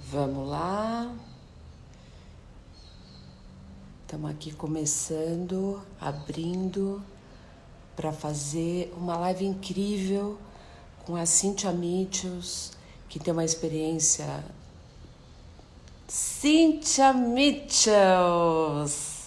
Vamos lá. Estamos aqui começando, abrindo para fazer uma live incrível com a Cynthia Mitchells, que tem uma experiência. Cynthia Mitchells!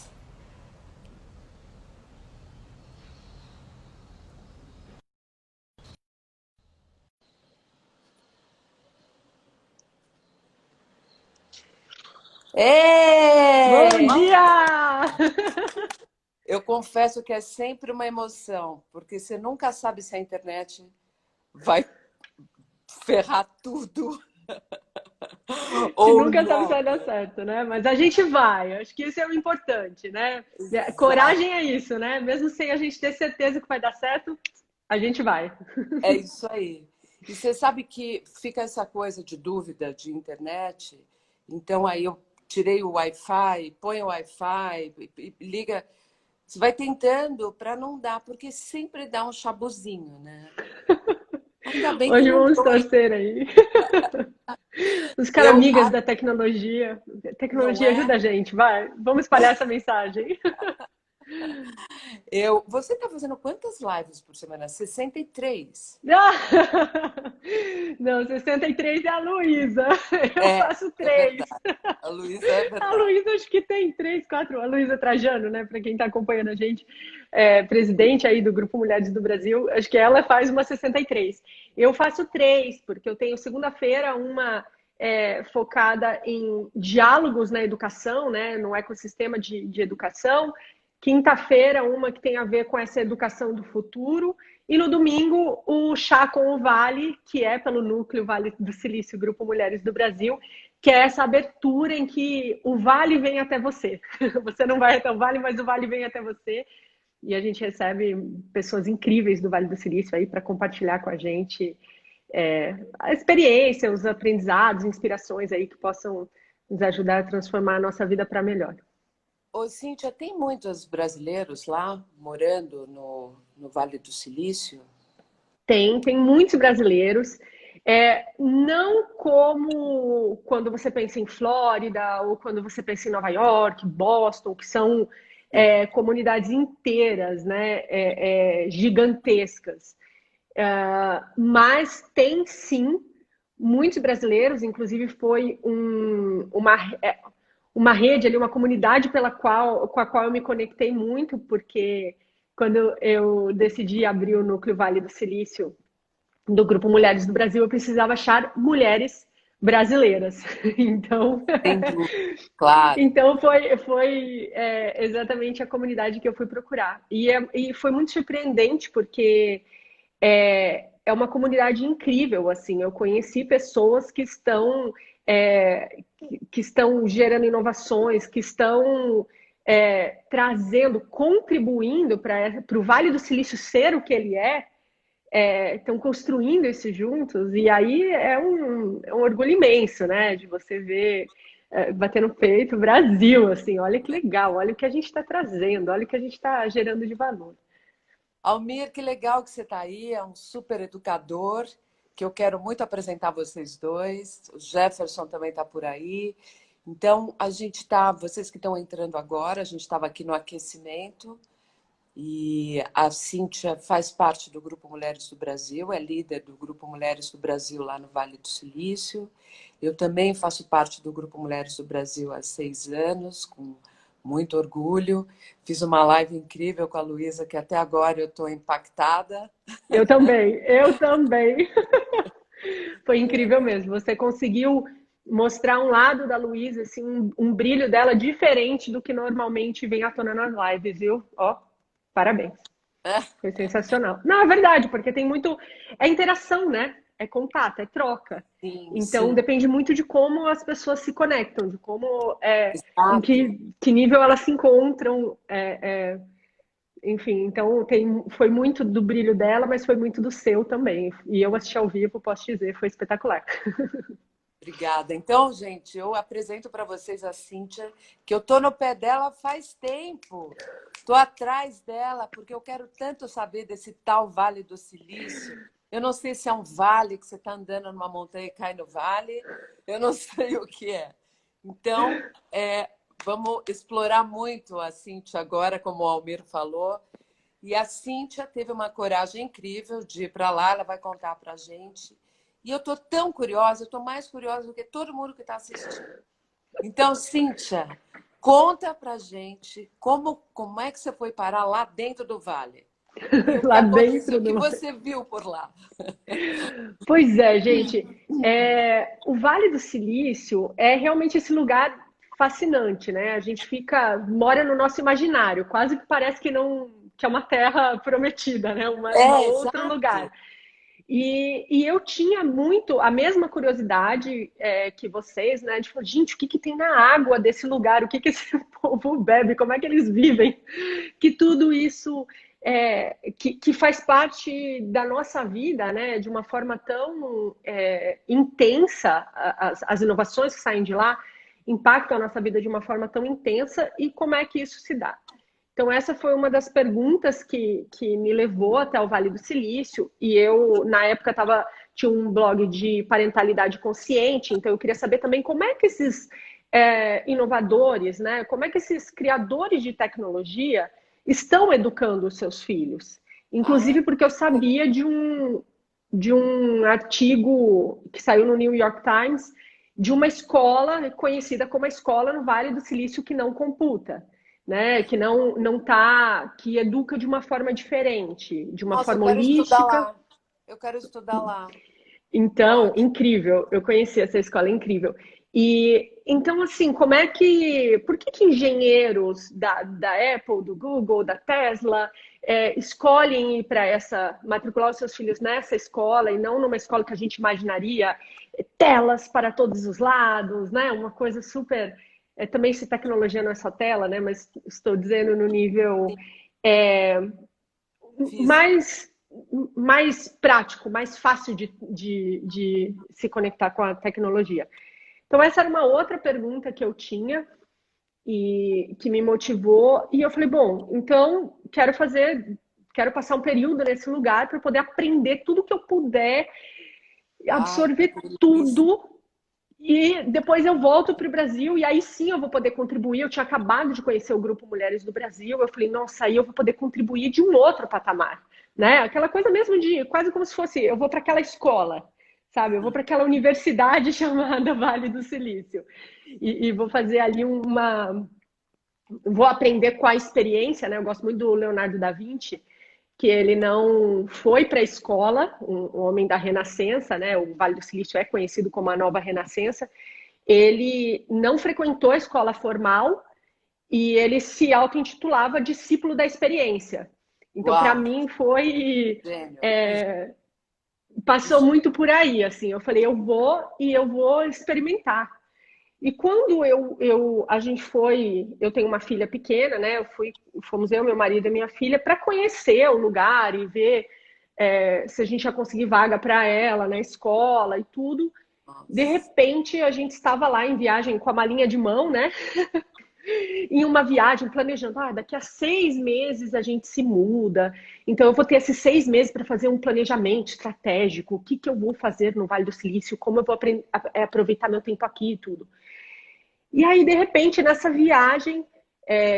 Bom É! dia! Eu confesso que é sempre uma emoção, porque você nunca sabe se a internet vai ferrar tudo A gente ou nunca sabe se não. vai dar certo, né? Mas a gente vai. Acho que isso é o importante, né? Exato. Coragem é isso, né? Mesmo sem a gente ter certeza que vai dar certo, a gente vai. É isso aí. E você sabe que fica essa coisa de dúvida de internet, então aí eu tirei o Wi-Fi, põe o Wi-Fi, liga. Você vai tentando para não dar, porque sempre dá um chabuzinho, né? Ainda bem que Hoje não vamos deu aí. torcer aí. Os caras Eu, amigas da tecnologia. não Tecnologia é? ajuda a gente, vai. Vamos espalhar essa mensagem. Você está fazendo quantas lives por semana? 63. Não, 63 é a Luísa. Eu É, faço é três. verdade. A Luísa é A verdade. Luísa acho que tem três, quatro. A Luísa Trajano, né? Para quem está acompanhando a gente, presidente aí do Grupo Mulheres do Brasil, acho que ela faz uma 63. Eu faço três, porque eu tenho segunda-feira uma focada em diálogos na educação, né? No ecossistema de educação. Quinta-feira, uma que tem a ver com essa educação do futuro. E no domingo, o Chá com o Vale, que é pelo Núcleo Vale do Silício, Grupo Mulheres do Brasil, que é essa abertura em que o vale vem até você. Você não vai até o vale, mas o vale vem até você. E a gente recebe pessoas incríveis do Vale do Silício aí para compartilhar com a gente a experiência, os aprendizados, inspirações aí que possam nos ajudar a transformar a nossa vida para melhor. Ô, Cíntia, tem muitos brasileiros lá morando no Vale do Silício? Tem muitos brasileiros. Não como quando você pensa em Flórida ou quando você pensa em Nova York, Boston, que são comunidades inteiras, né, gigantescas. Mas tem sim muitos brasileiros, inclusive foi uma rede ali, uma comunidade com a qual eu me conectei muito, porque quando eu decidi abrir o Núcleo Vale do Silício do Grupo Mulheres do Brasil, eu precisava achar mulheres brasileiras. Então, Sem dúvida, claro. então foi exatamente a comunidade que eu fui procurar. E foi muito surpreendente, porque é uma comunidade incrível, assim. Eu conheci pessoas que estão gerando inovações, que estão trazendo, contribuindo para o Vale do Silício ser o que ele estão construindo isso juntos, e aí é um orgulho imenso, né? De você ver bater no peito, Brasil, assim, olha que legal, olha o que a gente está trazendo, olha o que a gente está gerando de valor. Almir, que legal que você está aí, é um super educador, que eu quero muito apresentar vocês dois. O Jefferson também está por aí. Então, a gente está, vocês que estão entrando agora, a gente estava aqui no aquecimento e a Cíntia faz parte do Grupo Mulheres do Brasil, é líder do Grupo Mulheres do Brasil lá no Vale do Silício. Eu também faço parte do Grupo Mulheres do Brasil há 6 anos, com muito orgulho. Fiz uma live incrível com a Luísa, que até agora eu estou impactada. Eu também, eu também. Foi incrível mesmo. Você conseguiu mostrar um lado da Luísa, assim, um brilho dela diferente do que normalmente vem à tona nas lives, viu? Ó, parabéns. Foi sensacional. Não, é verdade, porque tem muito. É interação, né? É contato, é troca. Sim, Então sim, depende muito de como as pessoas se conectam, de como em exato. que nível elas se encontram. Enfim, então foi muito do brilho dela, mas foi muito do seu também. E eu assisti ao vivo, posso dizer, foi espetacular. Obrigada. Então, gente, eu apresento para vocês a Cíntia, que eu estou no pé dela faz tempo. Estou atrás dela, porque eu quero tanto saber desse tal Vale do Silício. Eu não sei se é um vale, que você está andando numa montanha e cai no vale. Eu não sei o que é. Então, vamos explorar muito a Cíntia agora, como o Almir falou. E a Cíntia teve uma coragem incrível de ir para lá, ela vai contar para a gente. E eu estou tão curiosa, eu estou mais curiosa do que todo mundo que está assistindo. Então, Cíntia, conta para a gente como é que você foi parar lá dentro do vale. E o que Lá aconteceu, dentro o que do... você viu por lá? Pois é, gente. O Vale do Silício é realmente esse lugar fascinante, né? A gente mora no nosso imaginário, quase que parece que não, que é uma terra prometida, né? Uma outro lugar. Exato. E eu tinha muito a mesma curiosidade que vocês, né? De falar, gente, o que que tem na água desse lugar? O que que esse povo bebe? Como é que eles vivem? Que tudo isso que faz parte da nossa vida, né? De uma forma tão intensa, as inovações que saem de lá impactam a nossa vida de uma forma tão intensa e como é que isso se dá? Então, essa foi uma das perguntas que me levou até o Vale do Silício. E eu, na época, tinha um blog de parentalidade consciente, então eu queria saber também como é que esses inovadores, né, como é que esses criadores de tecnologia estão educando os seus filhos. Inclusive porque eu sabia de um artigo que saiu no New York Times de uma escola conhecida como a escola no Vale do Silício que não computa, né? Que que educa de uma forma diferente, de uma Nossa, eu forma quero estudar holística. lá. Eu quero estudar lá. Então, Ótimo. incrível. Eu conheci essa escola incrível. E então, assim, por que engenheiros da Apple, do Google, da Tesla, escolhem ir para matricular os seus filhos nessa escola e não numa escola que a gente imaginaria telas para todos os lados, né? Uma coisa super. Também se tecnologia não é só tela, né? Mas estou dizendo no nível é, Físico. mais, mais prático, mais fácil de se conectar com a tecnologia. Então, essa era uma outra pergunta que eu tinha e que me motivou. E eu falei, bom, então quero passar um período nesse lugar para poder aprender tudo que eu puder, Ai, absorver que delícia. tudo. E depois eu volto para o Brasil e aí sim eu vou poder contribuir. Eu tinha acabado de conhecer o Grupo Mulheres do Brasil. Eu falei, nossa, aí eu vou poder contribuir de um outro patamar, né? Aquela coisa mesmo de quase como se fosse, eu vou para aquela escola, sabe? Eu vou para aquela universidade chamada Vale do Silício e vou fazer ali vou aprender com a experiência, né? Eu gosto muito do Leonardo da Vinci, que ele não foi para a escola, um homem da Renascença, né? O Vale do Silício é conhecido como a Nova Renascença. Ele não frequentou a escola formal e ele se auto-intitulava discípulo da experiência. Então, para Uau, mim, gênio. passou muito por aí, assim. Eu falei, eu vou experimentar. E quando a gente eu tenho uma filha pequena, né? Fomos eu, meu marido e minha filha para conhecer o lugar e ver se a gente ia conseguir vaga para ela na escola e tudo. De Nossa. repente, a gente estava lá em viagem com a malinha de mão, né? Em uma viagem, planejando, daqui a 6 meses a gente se muda, então eu vou ter esses 6 meses para fazer um planejamento estratégico, o que que eu vou fazer no Vale do Silício, como eu vou aproveitar meu tempo aqui e tudo. E aí, de repente, nessa viagem,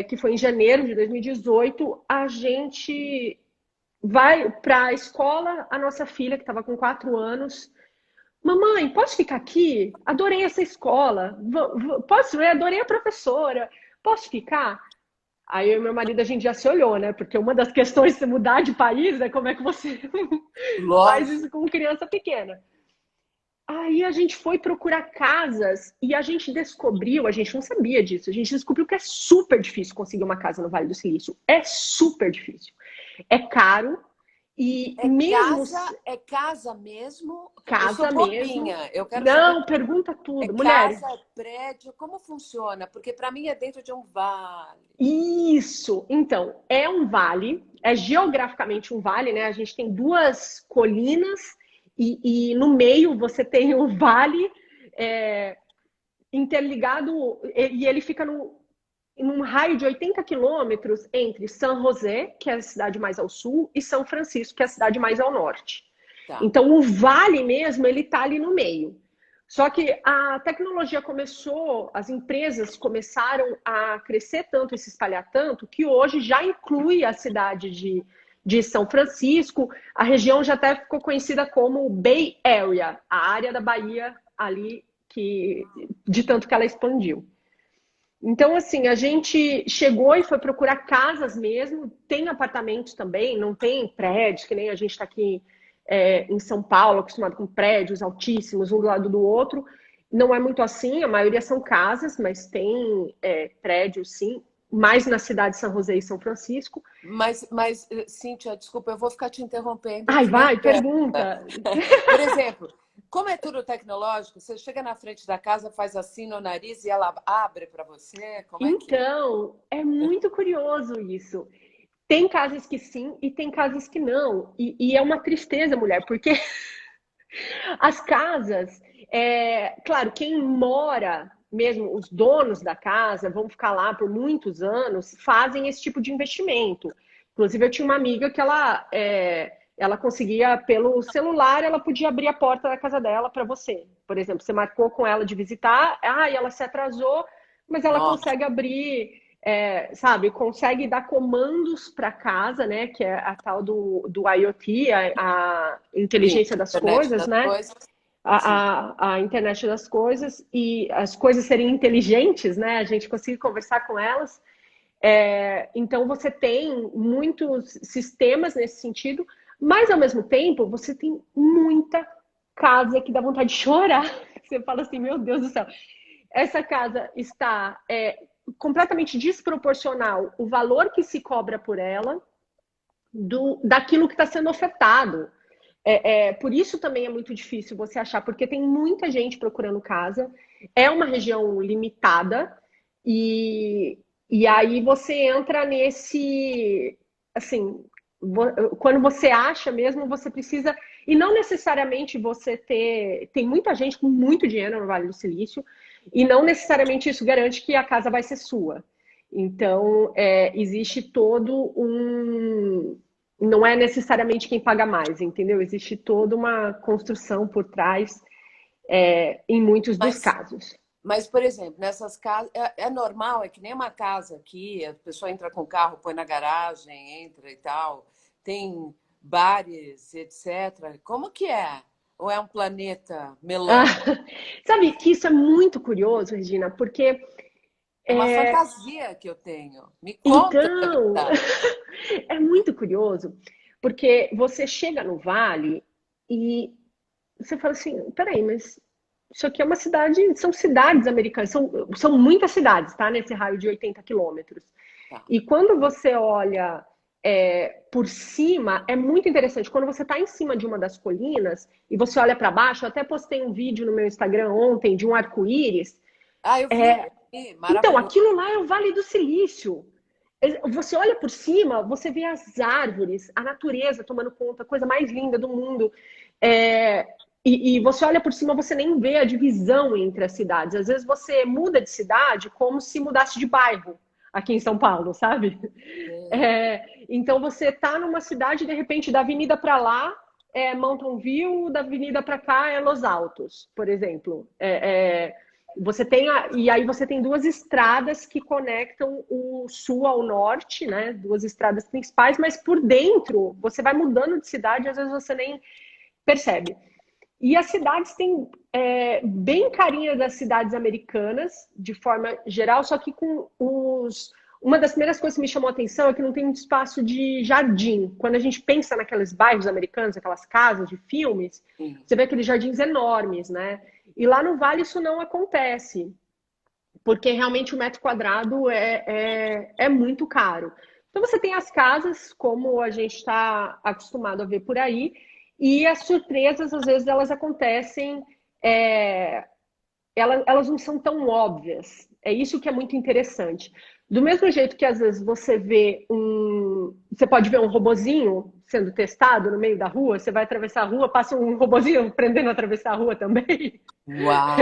que foi em janeiro de 2018, a gente vai para a escola, a nossa filha, que estava com 4 anos, mamãe, posso ficar aqui? Adorei essa escola. Posso? Eu adorei a professora. Posso ficar? Aí eu e meu marido, a gente já se olhou, né? Porque uma das questões de se mudar de país é como é que você faz Lógico. isso com criança pequena. Aí a gente foi procurar casas e a gente descobriu, a gente não sabia disso, a gente descobriu que é super difícil conseguir uma casa no Vale do Silício. É super difícil. É caro e mesmo É casa mesmo? Eu sou casa mesmo. bobinha. Eu quero saber Não, pergunta é tudo. Mulher, casa, é prédio, como funciona? Porque para mim é dentro de um vale. isso. Então, é um vale, é geograficamente um vale, né? A gente tem duas colinas e no meio você tem o vale interligado e ele fica num raio de 80 quilômetros entre San José, que é a cidade mais ao sul, e São Francisco, que é a cidade mais ao norte. Tá. Então, o vale mesmo, ele está ali no meio. Só que a tecnologia começou, as empresas começaram a crescer tanto e se espalhar tanto, que hoje já inclui a cidade de São Francisco. A região já até ficou conhecida como Bay Area, a área da Bahia ali, de tanto que ela expandiu. Então, assim, a gente chegou e foi procurar casas mesmo, tem apartamentos também, não tem prédios, que nem a gente está aqui em São Paulo, acostumado com prédios altíssimos, um do lado do outro. Não é muito assim, a maioria são casas, mas tem prédios, sim, mais na cidade de São José e São Francisco. Mas, Cíntia, desculpa, eu vou ficar te interrompendo, Ai, que nem vai, pergunta. pergunta. Por exemplo, como é tudo tecnológico, você chega na frente da casa, faz assim no nariz e ela abre para você? Como é que é? Então, é muito curioso isso. Tem casas que sim e tem casas que não. E é uma tristeza, mulher, porque as casas, claro, quem mora, mesmo os donos da casa, vão ficar lá por muitos anos, fazem esse tipo de investimento. Inclusive, eu tinha uma amiga que ela conseguia, pelo celular, ela podia abrir a porta da casa dela para você. Por exemplo, você marcou com ela de visitar, e ela se atrasou, mas ela Nossa, consegue abrir, sabe, consegue dar comandos para casa, né, que é a tal do IoT, a sim, inteligência das internet coisas, das né, coisas, sim. a internet das coisas e as coisas serem inteligentes, né, a gente consegue conversar com elas. Então você tem muitos sistemas nesse sentido, mas ao mesmo tempo você tem muita casa que dá vontade de chorar. Você fala assim, meu Deus do céu, essa casa está completamente desproporcional o valor que se cobra por ela daquilo que está sendo ofertado. Por isso também é muito difícil você achar, porque tem muita gente procurando casa, é uma região limitada, e, e aí você entra nesse, assim, quando você acha mesmo, você precisa, e não necessariamente você tem muita gente com muito dinheiro no Vale do Silício, e não necessariamente isso garante que a casa vai ser sua. Então, existe todo não é necessariamente quem paga mais, entendeu? Existe toda uma construção por trás, em muitos dos Mas, casos. mas, por exemplo, nessas casas, é normal, é que nem uma casa aqui, a pessoa entra com o carro, põe na garagem, entra e tal, tem bares, etc. Como que é? Ou é um planeta Ah, melão? sabe que isso é muito curioso, Regina, porque É uma fantasia que eu tenho. Me conta se é então verdade. é muito curioso, porque você chega no Vale e você fala assim, peraí, mas isso aqui é uma cidade, são cidades americanas, são muitas cidades, tá? Nesse raio de 80 quilômetros. Tá. E quando você olha por cima, é muito interessante. Quando você está em cima de uma das colinas e você olha para baixo, eu até postei um vídeo no meu Instagram ontem de um arco-íris. Ah, eu vi, Então, maravilhoso. aquilo lá é o Vale do Silício. Você olha por cima, você vê as árvores, a natureza tomando conta, a coisa mais linda do mundo. É, e você olha por cima, você nem vê a divisão entre as cidades. Às vezes você muda de cidade como se mudasse de bairro aqui em São Paulo, sabe? Então você está numa cidade, de repente, da avenida para lá é Mountain View, da avenida para cá é Los Altos, por exemplo. Você tem e aí você tem duas estradas que conectam o sul ao norte, né? Duas estradas principais, mas por dentro você vai mudando de cidade, às vezes você nem percebe. E as cidades têm bem carinha das cidades americanas, de forma geral, só que com os. Uma das primeiras coisas que me chamou a atenção é que não tem muito espaço de jardim. Quando a gente pensa naqueles bairros americanos, aquelas casas de filmes, Sim. você vê aqueles jardins enormes, né? E lá no Vale isso não acontece, porque realmente o metro quadrado é muito caro. Então você tem as casas, como a gente está acostumado a ver por aí, e as surpresas, às vezes, elas acontecem, elas não são tão óbvias. É isso que é muito interessante. Do mesmo jeito que às vezes você pode ver um robozinho sendo testado no meio da rua, você vai atravessar a rua, passa um robozinho aprendendo a atravessar a rua também. Uau!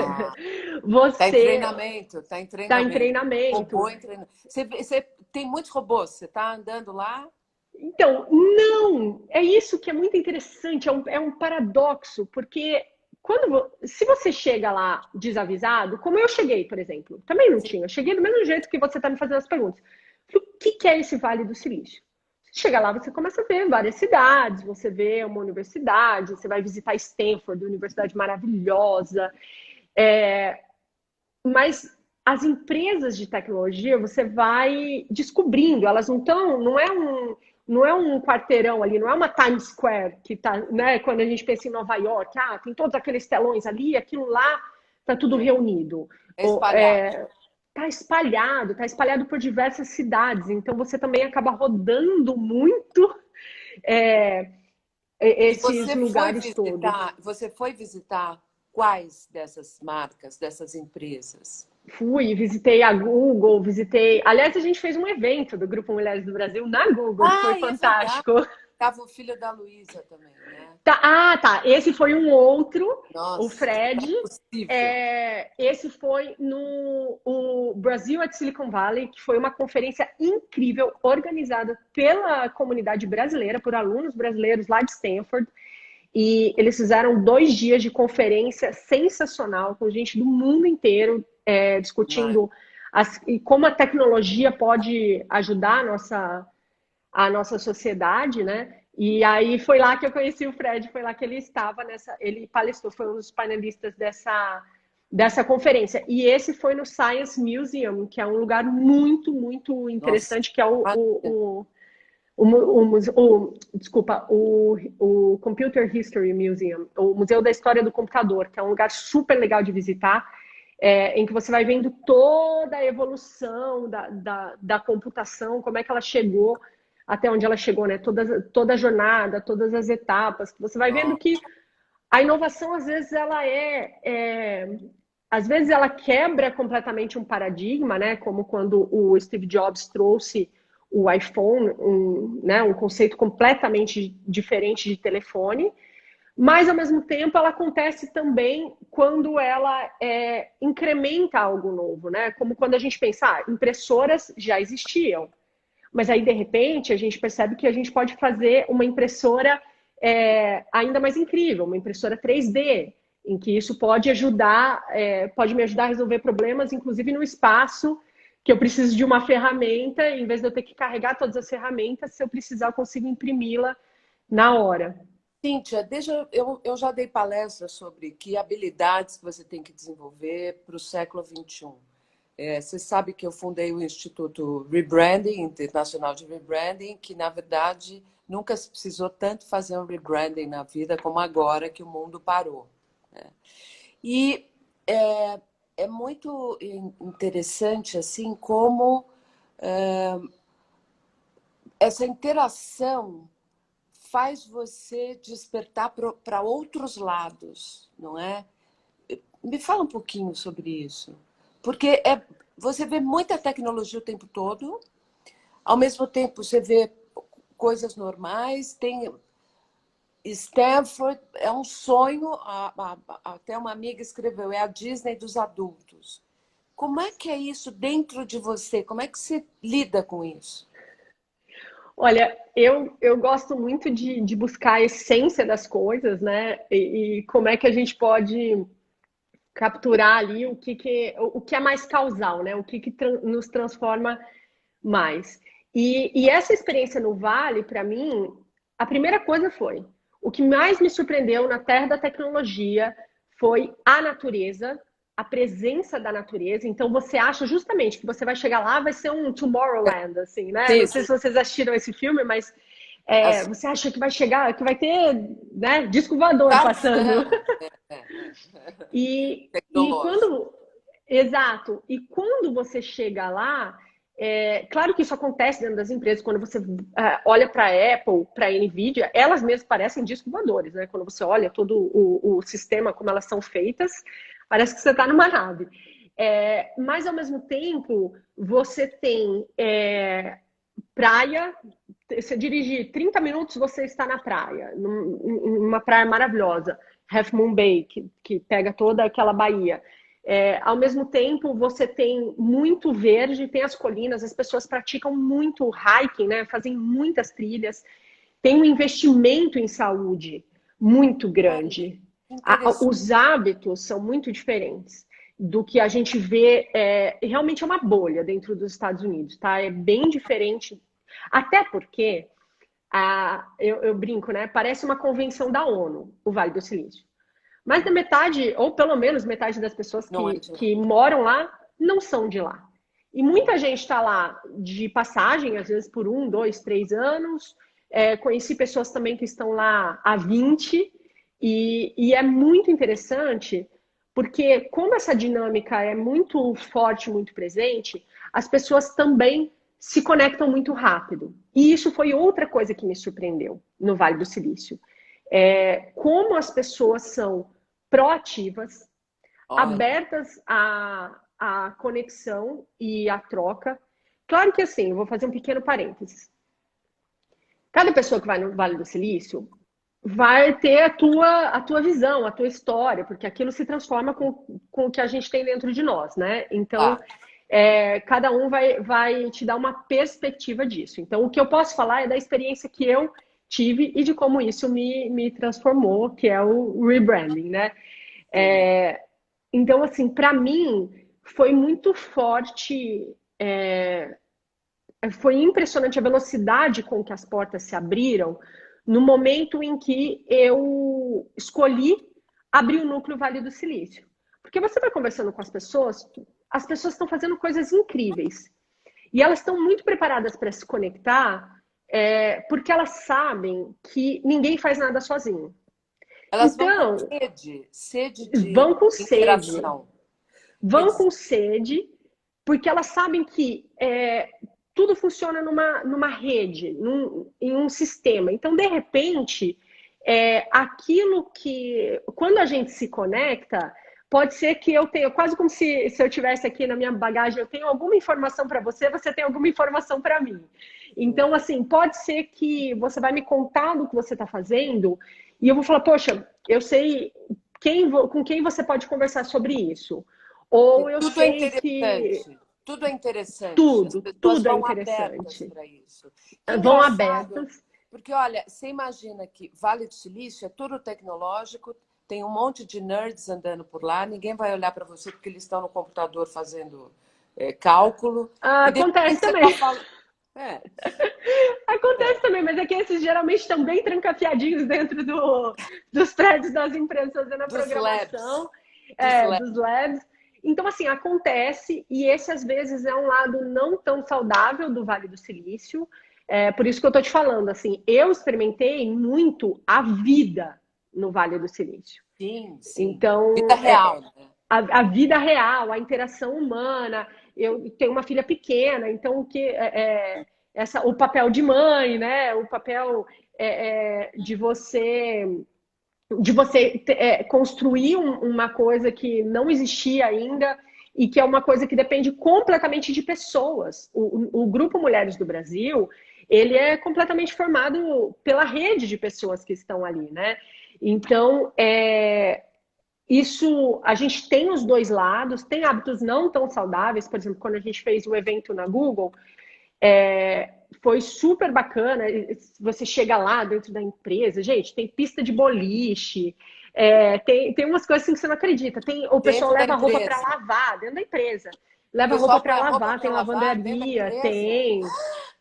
Está em Você treinamento, está em está em treinamento. treinamento. Robô em treinamento. Você tem muitos robôs, você está andando lá? Então, não! É isso que é muito interessante, é um paradoxo, porque se você chega lá desavisado, como eu cheguei, por exemplo, também não tinha, eu cheguei do mesmo jeito que você está me fazendo as perguntas. Falei, o que é esse Vale do Silício? Você chega lá, você começa a ver várias cidades, você vê uma universidade, você vai visitar Stanford, universidade maravilhosa, mas as empresas de tecnologia você vai descobrindo, elas não estão, não é um quarteirão ali, não é uma Times Square que tá, né, quando a gente pensa em Nova York, tem todos aqueles telões ali, aquilo lá tá tudo reunido. É espalhado. Tá espalhado por diversas cidades, então você também acaba rodando muito é, E esses lugares todos. você foi visitar quais dessas marcas, dessas empresas? Fui, visitei a Google, visitei. Aliás, a gente fez um evento do Grupo Mulheres do Brasil na Google, que foi É verdade. fantástico. Estava o filho da Luísa também, né? Tá. Esse foi um outro, o Nossa, não Fred. é possível. Esse foi no o Brasil at Silicon Valley, que foi uma conferência incrível, organizada pela comunidade brasileira, por alunos brasileiros lá de Stanford. E eles fizeram 2 dias de conferência sensacional, com gente do mundo inteiro Mas, discutindo e como a tecnologia pode ajudar a nossa sociedade, né? E aí foi lá que eu conheci o Fred, foi lá que ele estava ele palestrou, foi um dos painelistas dessa conferência. E esse foi no Science Museum, que é um lugar muito, muito nossa, interessante, que é imagina. desculpa, o Computer History Museum, o Museu da História do Computador, que é um lugar super legal de visitar, em que você vai vendo toda a evolução da computação, como é que ela chegou até onde ela chegou, né? Toda a jornada, todas as etapas. Você vai vendo Nossa, que a inovação, às vezes ela quebra completamente um paradigma, né? Como quando o Steve Jobs trouxe o iPhone, né? Um conceito completamente diferente de telefone, mas ao mesmo tempo ela acontece também quando ela incrementa algo novo, né? Como quando a gente pensa, impressoras já existiam, mas aí de repente a gente percebe que a gente pode fazer uma impressora ainda mais incrível, uma impressora 3D, em que isso pode ajudar, pode me ajudar a resolver problemas, inclusive no espaço, que eu preciso de uma ferramenta, em vez de eu ter que carregar todas as ferramentas, se eu precisar, eu consigo imprimi-la na hora. Cíntia, eu já dei palestras sobre que habilidades que você tem que desenvolver para o século XXI. Você sabe que eu fundei o Instituto Rebranding, Internacional de Rebranding, que, na verdade, nunca se precisou tanto fazer um rebranding na vida como agora que o mundo parou, né? E é muito interessante assim como essa interação faz você despertar para outros lados, não é? Me fala um pouquinho sobre isso. Porque você vê muita tecnologia o tempo todo, ao mesmo tempo você vê coisas normais, tem Stanford, é um sonho, até uma amiga escreveu, é a Disney dos adultos. Como é que é isso dentro de você? Como é que você lida com isso? Olha, eu gosto muito de buscar a essência das coisas, né? E como é que a gente pode capturar ali o que é mais causal, né? O que nos transforma mais. E essa experiência no Vale, para mim, a primeira coisa foi o que mais me surpreendeu na terra da tecnologia foi a natureza, a presença da natureza. Então você acha justamente que você vai chegar lá, vai ser um Tomorrowland, assim, né? Sim, Não sei sim. se vocês assistiram esse filme, mas As você acha que vai chegar, que vai ter, né, disco voador passando. estação E tecnológica. quando. Exato. E quando você chega lá, claro que isso acontece dentro das empresas, quando você olha para a Apple, para a Nvidia, elas mesmas parecem discos voadores, né? Quando você olha todo o sistema, como elas são feitas, parece que você está numa nave. Mas, ao mesmo tempo, você tem praia, você dirige 30 minutos, você está na praia, numa praia maravilhosa, Half Moon Bay, que pega toda aquela baía. Ao mesmo tempo, você tem muito verde, tem as colinas, as pessoas praticam muito hiking, né? Fazem muitas trilhas. Tem um investimento em saúde muito Olha, grande. interessante. Os hábitos são muito diferentes do que a gente vê. Realmente é uma bolha dentro dos Estados Unidos, tá? É bem diferente. Até porque, eu brinco, né? Parece uma convenção da ONU, o Vale do Silício. Mas da metade, ou pelo menos metade das pessoas Não é que, de lá. que moram lá, não são de lá. E muita gente está lá de passagem, às vezes por 1, 2, 3 anos. Conheci pessoas também que estão lá há 20, e é muito interessante, porque como essa dinâmica é muito forte, muito presente, as pessoas também se conectam muito rápido. E isso foi outra coisa que me surpreendeu no Vale do Silício. Como as pessoas são proativas, Olha, abertas à conexão e à troca. Claro que assim, eu vou fazer um pequeno parênteses. Cada pessoa que vai no Vale do Silício vai ter a tua visão, a tua história, porque aquilo se transforma com o que a gente tem dentro de nós, né? Então, claro. cada um vai te dar uma perspectiva disso. Então, o que eu posso falar é da experiência que eu tive e de como isso me transformou, que é o rebranding, né? Sim. Então, assim, para mim foi muito forte, foi impressionante a velocidade com que as portas se abriram no momento em que eu escolhi abrir o núcleo Vale do Silício. Porque você vai conversando com as pessoas estão fazendo coisas incríveis. E elas estão muito preparadas para se conectar, porque elas sabem que ninguém faz nada sozinho. Elas vão com Então, sede, sede de vão com sede. interação. Quer Vão dizer, com sede, porque elas sabem que tudo funciona numa rede, em um sistema. Então, de repente, aquilo que. Quando a gente se conecta, pode ser que eu tenha, quase como se eu tivesse aqui na minha bagagem, eu tenho alguma informação para você, você tem alguma informação para mim. Então, assim, pode ser que você vai me contar do que você está fazendo, e eu vou falar, poxa, eu sei com quem você pode conversar sobre isso. Ou eu tudo é sei que interessante. Tudo é interessante. As tudo, pessoas tudo é vão abertas interessante. para isso. Que Vão engraçado, abertas. porque olha, você imagina que Vale do Silício é tudo tecnológico, tem um monte de nerds andando por lá, ninguém vai olhar para você porque eles estão no computador fazendo cálculo, e de Acontece repente você também. está falando. É, Acontece é, também, mas é que esses geralmente estão bem trancafiadinhos dentro dos prédios das empresas fazendo a dos labs. programação, Dos dos labs. labs. Então, assim, acontece, e esse às vezes é um lado não tão saudável do Vale do Silício. Por isso que eu estou te falando, assim, eu experimentei muito a vida no Vale do Silício. Sim, sim. Vida Então, real, né? a vida real, a interação humana. Eu tenho uma filha pequena, então o papel de mãe, né? O papel de você construir uma coisa que não existia ainda e que é uma coisa que depende completamente de pessoas. O Grupo Mulheres do Brasil, ele é completamente formado pela rede de pessoas que estão ali, né? Então, isso, a gente tem os dois lados, tem hábitos não tão saudáveis, por exemplo, quando a gente fez o evento na Google, foi super bacana. Você chega lá dentro da empresa, gente, tem pista de boliche, tem umas coisas assim que você não acredita. O pessoal Dentro da leva roupa para empresa. lavar dentro da empresa, O leva roupa pessoal para põe a roupa lavar, para tem lavar dentro da lavanderia, empresa. tem.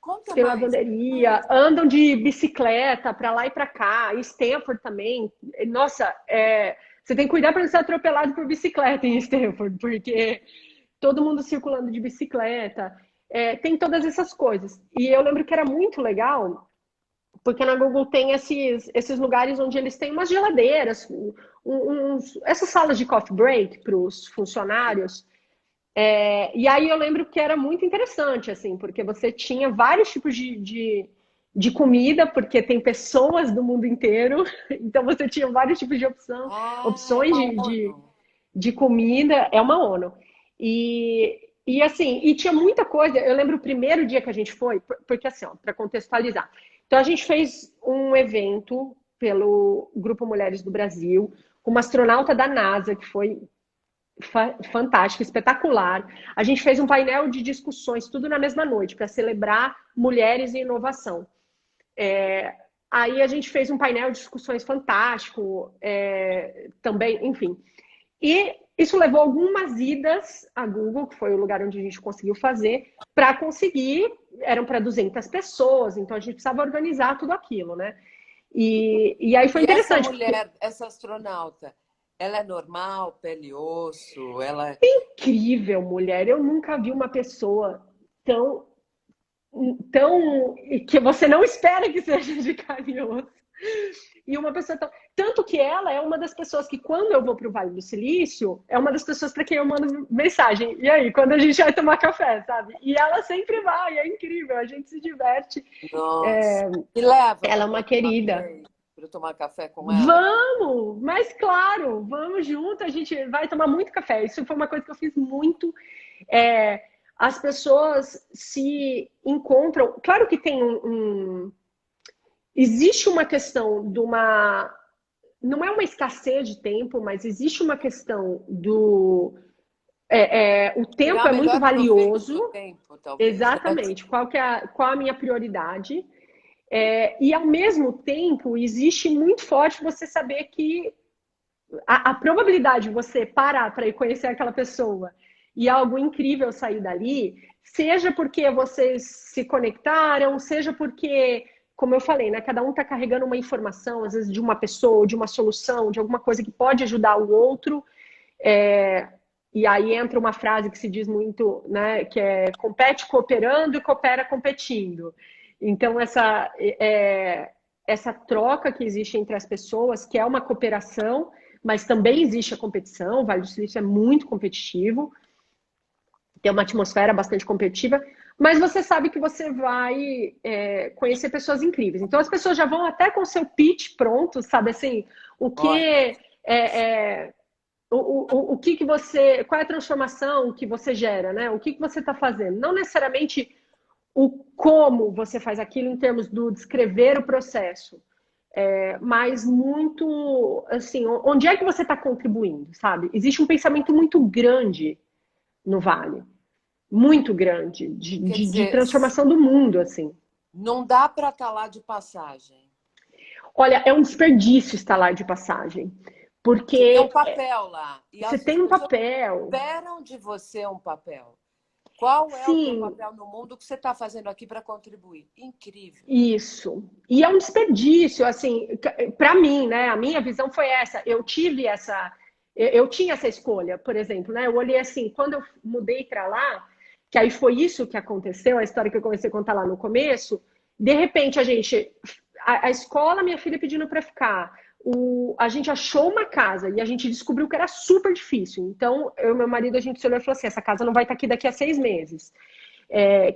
Conta Tem mais. lavanderia, andam de bicicleta para lá e para cá. Em Stanford também. Nossa, você tem que cuidar para não ser atropelado por bicicleta em Stanford, porque todo mundo circulando de bicicleta. Tem todas essas coisas. E eu lembro que era muito legal, porque na Google tem esses lugares onde eles têm umas geladeiras, essas salas de coffee break para os funcionários. E aí eu lembro que era muito interessante, assim, porque você tinha vários tipos de comida, porque tem pessoas do mundo inteiro, então você tinha vários tipos de Ah, é opções uma de, ONU. de comida, é uma ONU. E assim, e tinha muita coisa. Eu lembro o primeiro dia que a gente foi, porque assim, para contextualizar. Então a gente fez um evento pelo Grupo Mulheres do Brasil, com uma astronauta da NASA, que foi Fantástico, espetacular. A gente fez um painel de discussões, tudo na mesma noite, para celebrar mulheres e inovação. Aí a gente fez um painel de discussões fantástico, também, enfim. E isso levou algumas idas a Google, que foi o lugar onde a gente conseguiu fazer, para conseguir, eram para 200 pessoas, então a gente precisava organizar tudo aquilo, né? E aí foi E essa interessante, porque mulher, essa astronauta, ela é normal, pele e osso, ela... incrível, mulher, eu nunca vi uma pessoa tão, tão que você não espera que seja de carne e osso. E uma pessoa tão... Tanto que ela é uma das pessoas que, quando eu vou para o Vale do Silício, é uma das pessoas para quem eu mando mensagem. E aí, quando a gente vai tomar café, sabe? E ela sempre vai, é incrível, a gente se diverte. Nossa. E leva Ela é para uma querida. eu tomar café com ela? Vamos! Mas claro, vamos junto, a gente vai tomar muito café. Isso foi uma coisa que eu fiz muito. As pessoas se encontram. Claro que tem existe uma questão de uma. Não é uma escassez de tempo, mas existe uma questão do. O tempo Tirar é muito melhor proveito do valioso. tempo, talvez, né? Exatamente. Qual a minha prioridade? E ao mesmo tempo, existe muito forte você saber que a probabilidade de você parar para ir conhecer aquela pessoa e algo incrível sair dali, seja porque vocês se conectaram, seja porque, como eu falei, né, cada um está carregando uma informação, às vezes de uma pessoa, de uma solução, de alguma coisa que pode ajudar o outro. E aí entra uma frase que se diz muito, né, que é compete cooperando e coopera competindo. Então, essa troca que existe entre as pessoas, que é uma cooperação, mas também existe a competição. O Vale do Silício é muito competitivo, tem uma atmosfera bastante competitiva, mas você sabe que você vai conhecer pessoas incríveis. Então, as pessoas já vão até com o seu pitch pronto, sabe assim, o Olha, que o que você, qual é a transformação que você gera, né? O que você está fazendo? Não necessariamente o como você faz aquilo em termos do descrever o processo, mas muito assim, onde é que você está contribuindo, sabe? Existe um pensamento muito grande no Vale, muito grande, quer de dizer, transformação do mundo, assim. não dá para estar lá de passagem. Olha, é um desperdício estar lá de passagem, Você tem um porque papel lá e você as tem um pessoas papel, esperam de você um papel. Qual é o teu sim. papel no mundo que você está fazendo aqui para contribuir? Incrível. Isso. E é um desperdício, assim, para mim, né? A minha visão foi essa. Eu tinha essa escolha, por exemplo, né? Eu olhei assim, quando eu mudei para lá, que aí foi isso que aconteceu, a história que eu comecei a contar lá no começo. De repente, a escola, minha filha pedindo para ficar. A gente achou uma casa e a gente descobriu que era super difícil. Então, eu e meu marido, a gente se olhou e falou assim: essa casa não vai estar aqui daqui a 6 meses.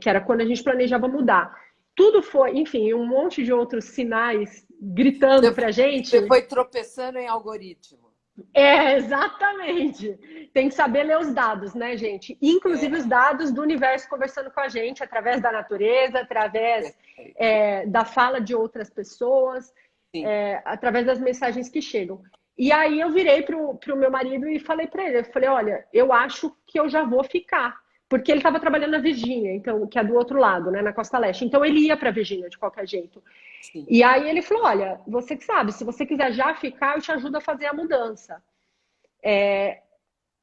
Que era quando a gente planejava mudar. Tudo foi, enfim, um monte de outros sinais gritando pra gente. Você foi tropeçando em algoritmo. Exatamente. Tem que saber ler os dados, né, gente? Inclusive os É, dados do universo conversando com a gente, através da natureza, através perfeito. da fala de outras pessoas, Sim. através das mensagens que chegam. E aí eu virei pro meu marido e falei para ele, eu falei, olha, eu acho que eu já vou ficar. Porque ele estava trabalhando na Virgínia, então, que é do outro lado, né, na Costa Leste. Então ele ia para a Virgínia de qualquer jeito. Sim. E aí ele falou: olha, você que sabe, se você quiser já ficar, eu te ajudo a fazer a mudança.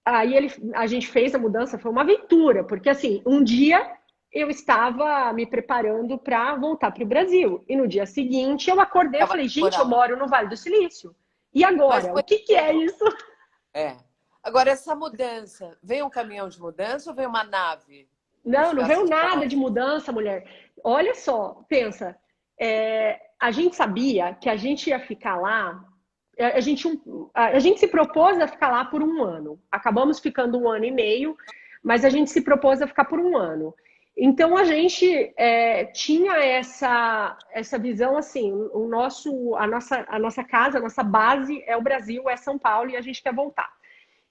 Aí a gente fez a mudança, foi uma aventura, porque assim, um dia eu estava me preparando para voltar para o Brasil. E no dia seguinte eu acordei e Estava falei, gente, eu temporal. moro no Vale do Silício. E Mas agora? O foi que é cedo. isso? É. Agora, essa mudança, vem um caminhão de mudança ou vem uma nave Não, não buscar veio essas nada de malas? mudança, mulher. Olha só, pensa, a gente sabia que a gente ia ficar lá, a gente se propôs a ficar lá por um ano. Acabamos ficando 1 ano e meio, mas a gente se propôs a ficar por um ano. Então a gente tinha essa visão assim, a nossa casa, a nossa base é o Brasil, é São Paulo e a gente quer voltar.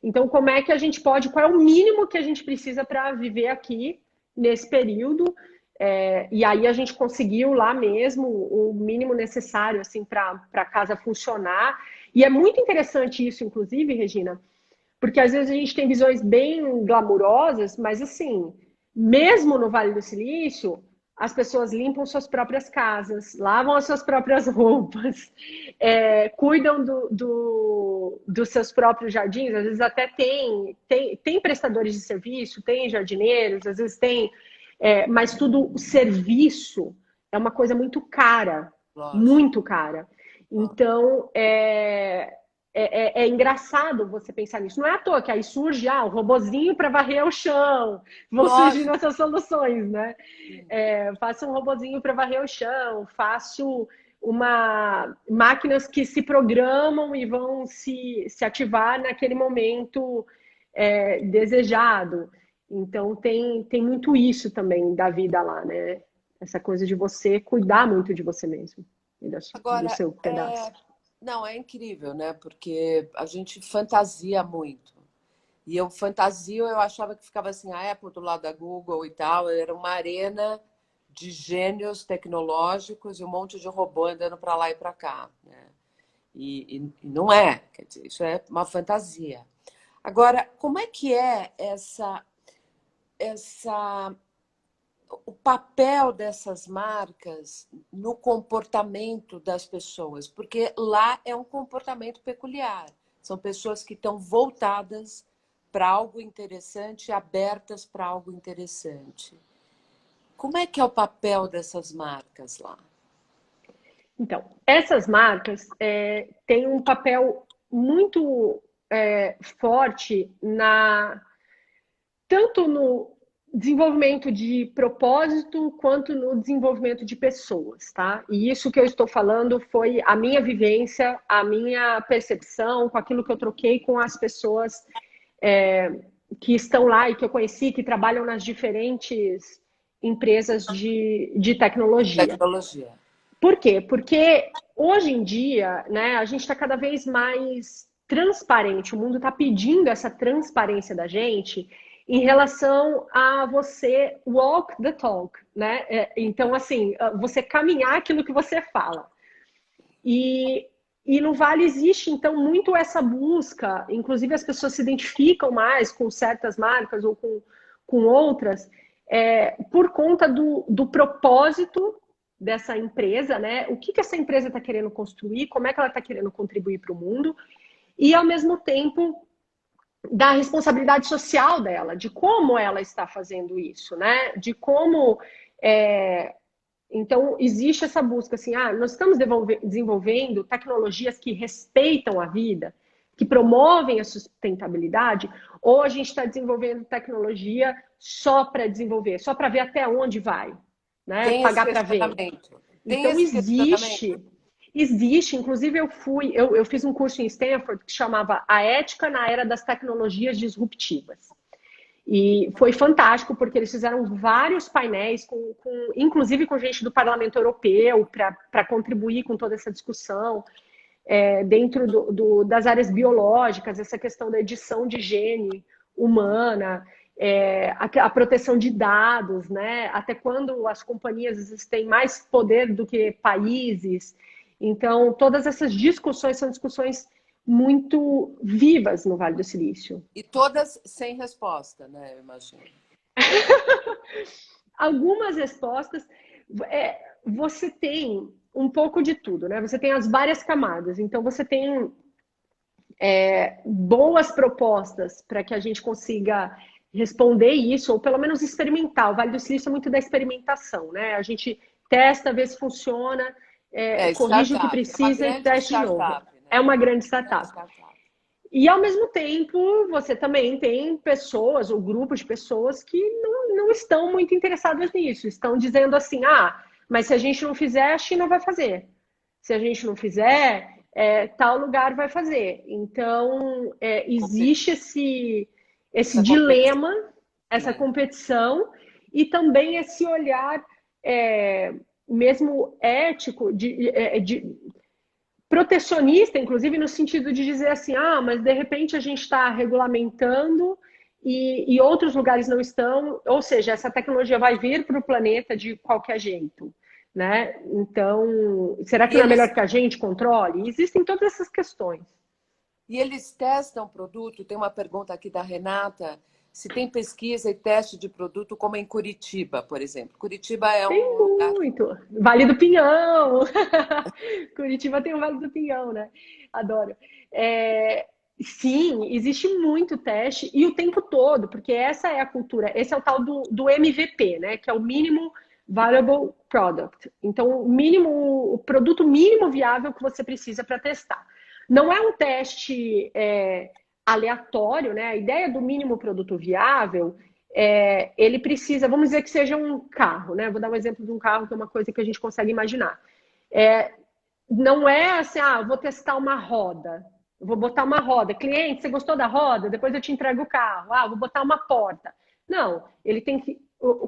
Então, como é que a gente pode, qual é o mínimo que a gente precisa para viver aqui nesse período? E aí a gente conseguiu lá mesmo o mínimo necessário assim para a casa funcionar. E é muito interessante isso, inclusive, Regina, Porque às vezes a gente tem visões bem glamurosas, mas assim, mesmo no Vale do Silício, as pessoas limpam suas próprias casas, lavam as suas próprias roupas, cuidam dos seus próprios jardins, às vezes até tem prestadores de serviço, tem jardineiros, às vezes tem, mas tudo serviço é uma coisa muito cara, Lógico. muito cara. Então, é engraçado você pensar nisso. Não é à toa que aí surge o robozinho para varrer o chão, vão surgindo Lógico. essas soluções, né? Sim. Faço um robozinho para varrer o chão, faço máquinas que se programam e vão se ativar naquele momento desejado. Então tem muito isso também da vida lá, né? Essa coisa de você cuidar muito de você mesmo e do Agora, seu pedaço. não, é incrível, né? Porque a gente fantasia muito. E eu fantasio, eu achava que ficava assim, a Apple do lado da Google e tal, era uma arena de gênios tecnológicos e um monte de robô andando para lá e para cá, né? E não é, quer dizer, isso é uma fantasia. Agora, como é que é essa o papel dessas marcas no comportamento das pessoas? Porque lá é um comportamento peculiar. São pessoas que estão voltadas para algo interessante, abertas para algo interessante. Como é que é o papel dessas marcas lá? Então, essas marcas têm um papel muito forte tanto no desenvolvimento de propósito quanto no desenvolvimento de pessoas, tá? E isso que eu estou falando foi a minha vivência, a minha percepção com aquilo que eu troquei com as pessoas que estão lá e que eu conheci, que trabalham nas diferentes empresas de tecnologia. Tecnologia. Por quê? Porque hoje em dia, né, a gente está cada vez mais transparente, o mundo está pedindo essa transparência da gente em relação a você walk the talk, né? Então, assim, você caminhar aquilo que você fala. E no Vale existe, então, muito essa busca, inclusive as pessoas se identificam mais com certas marcas ou com outras, por conta do propósito dessa empresa, né? O que essa empresa está querendo construir, como é que ela está querendo contribuir para o mundo, e ao mesmo tempo da responsabilidade social dela, de como ela está fazendo isso, né? De como então, existe essa busca assim, nós estamos desenvolvendo tecnologias que respeitam a vida, que promovem a sustentabilidade, ou a gente está desenvolvendo tecnologia só para desenvolver, só para ver até onde vai, né? Tem esse Pagar para ver. questionamento. Tem Então, esse questionamento. existe, inclusive eu fiz um curso em Stanford que chamava A Ética na Era das Tecnologias Disruptivas. E foi fantástico, porque eles fizeram vários painéis, inclusive com gente do Parlamento Europeu, para contribuir com toda essa discussão, dentro das áreas biológicas, essa questão da edição de gene humana, a proteção de dados, né? Até quando as companhias às vezes, têm mais poder do que países. Então, todas essas discussões são discussões muito vivas no Vale do Silício. E todas sem resposta, né? Eu imagino. Algumas respostas, você tem um pouco de tudo, né? Você tem as várias camadas. Então, você tem boas propostas para que a gente consiga responder isso, ou pelo menos experimentar. O Vale do Silício é muito da experimentação, né? A gente testa, vê se funciona, corrige o que Startup. É uma precisa e grande teste de novo. startup, É né? uma grande Grande startup. startup. E, ao mesmo tempo, você também tem pessoas ou grupos de pessoas que não estão muito interessadas nisso. Estão dizendo assim, mas se a gente não fizer, a China vai fazer. Se a gente não fizer, tal lugar vai fazer. Então, existe esse Essa competição. dilema, essa Sim. competição, e também esse olhar mesmo ético de protecionista, inclusive no sentido de dizer assim, mas de repente a gente está regulamentando e outros lugares não estão, ou seja, essa tecnologia vai vir para o planeta de qualquer jeito, né? Então, será que E não é melhor eles que a gente controle? Existem todas essas questões. E eles testam produto, tem uma pergunta aqui da Renata, se tem pesquisa e teste de produto como em Curitiba, por exemplo. Curitiba é Tem um lugar... muito. Vale do Pinhão. Curitiba tem o Vale do Pinhão, né? Adoro. É, sim, existe muito teste e o tempo todo, porque essa é a cultura, esse é o tal do MVP, né? Que é o mínimo viable product. Então, o produto mínimo viável que você precisa para testar. Não é um teste aleatório, né? A ideia do mínimo produto viável ele precisa, vamos dizer que seja um carro, né? Vou dar um exemplo de um carro que é uma coisa que a gente consegue imaginar. É, não é assim, vou testar uma roda, vou botar uma roda. Cliente, você gostou da roda? Depois eu te entrego o carro. Vou botar uma porta. Não, ele tem que.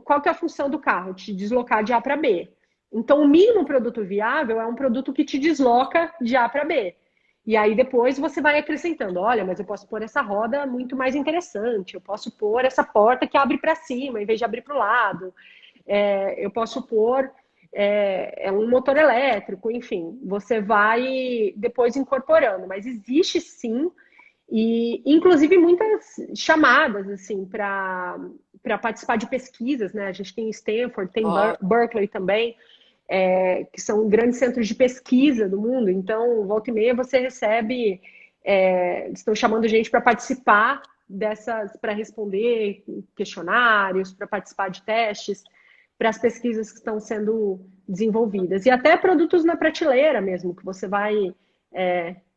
Qual que é a função do carro? Te deslocar de A para B. Então, o mínimo produto viável é um produto que te desloca de A para B. E aí depois você vai acrescentando, olha, mas eu posso pôr essa roda muito mais interessante, eu posso pôr essa porta que abre para cima em vez de abrir para o lado, eu posso pôr um motor elétrico, enfim, você vai depois incorporando, mas existe sim, e inclusive muitas chamadas assim para participar de pesquisas, né? A gente tem Stanford, tem Ó, Berkeley também, que são grandes centros de pesquisa do mundo. Então, volta e meia você recebe, estão chamando gente para participar dessas, para responder questionários, para participar de testes, para as pesquisas que estão sendo desenvolvidas. E até produtos na prateleira mesmo, que você vai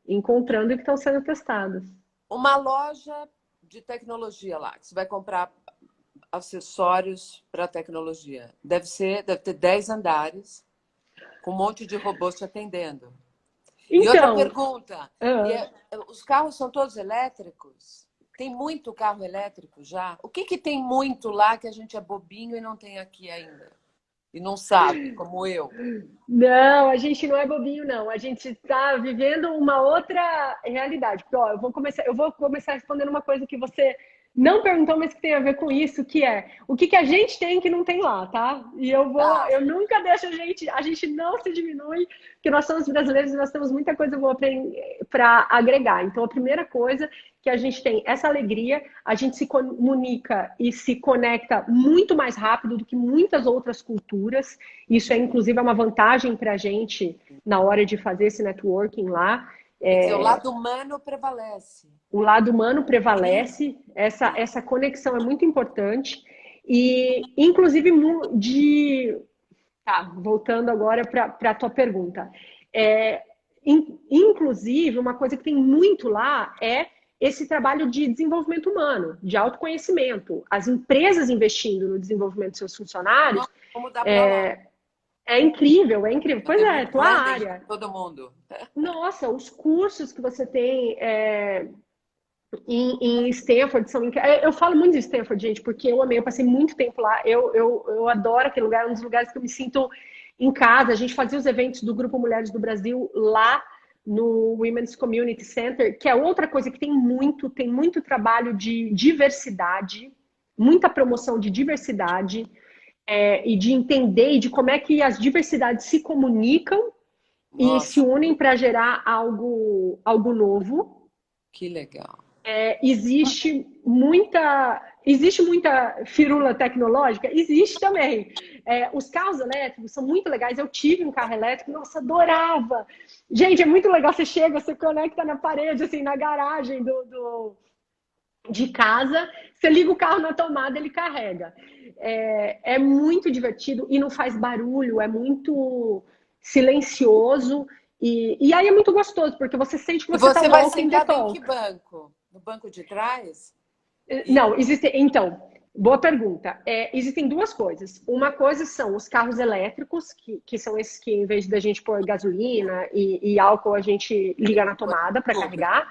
encontrando e que estão sendo testados. uma loja de tecnologia lá, que você vai comprar acessórios para tecnologia. Deve ter 10 andares, com um monte de robôs te atendendo. E outra Então, pergunta, uh, os carros são todos elétricos? Tem muito carro elétrico já? O que tem muito lá que a gente é bobinho e não tem aqui ainda? E não sabe, como eu. não, a gente não é bobinho, não. A gente está vivendo uma outra realidade. Porque, ó, eu vou começar respondendo uma coisa que você não perguntou, mas que tem a ver com isso, que é o que a gente tem que não tem lá, tá? E Tá. eu nunca deixo a gente não se diminui, porque nós somos brasileiros e nós temos muita coisa boa para agregar. Então, a primeira coisa que a gente tem essa alegria, a gente se comunica e se conecta muito mais rápido do que muitas outras culturas. Isso é, inclusive, uma vantagem para a gente na hora de fazer esse networking lá. Quer dizer, o lado humano prevalece. O lado humano Incrível. prevalece, essa conexão é muito importante. E, inclusive, voltando agora para a tua pergunta. Inclusive, uma coisa que tem muito lá é esse trabalho de desenvolvimento humano, de autoconhecimento. As empresas investindo no desenvolvimento dos seus funcionários Nossa, vamos mudar para lá. é incrível, é incrível. Fazer Pois é, tua rebranding área. todo mundo. Nossa, os cursos que você tem em Stanford são incríveis. Eu falo muito de Stanford, gente, porque eu amei, eu passei muito tempo lá. Eu adoro aquele lugar, é um dos lugares que eu me sinto em casa. A gente fazia os eventos do Grupo Mulheres do Brasil lá no Women's Community Center, que é outra coisa que tem muito trabalho de diversidade, muita promoção de diversidade, e de entender e de como é que as diversidades se comunicam e se Nossa, unem para gerar algo novo. que legal. Existe muita firula tecnológica? Existe também. Os carros elétricos são muito legais. Eu tive um carro elétrico, nossa, adorava. Gente, é muito legal. Você chega, você conecta na parede, assim, na garagem de casa, você liga o carro na tomada, ele carrega. É muito divertido e não faz barulho, é muito silencioso. E aí é muito gostoso, porque você sente que E você está você vai walking the sentado em que talk. banco? No banco de trás? E Não, então, boa pergunta. Existem duas coisas. Uma coisa são os carros elétricos, que são esses que, em vez da gente pôr gasolina e álcool, a gente liga na tomada para tudo. carregar.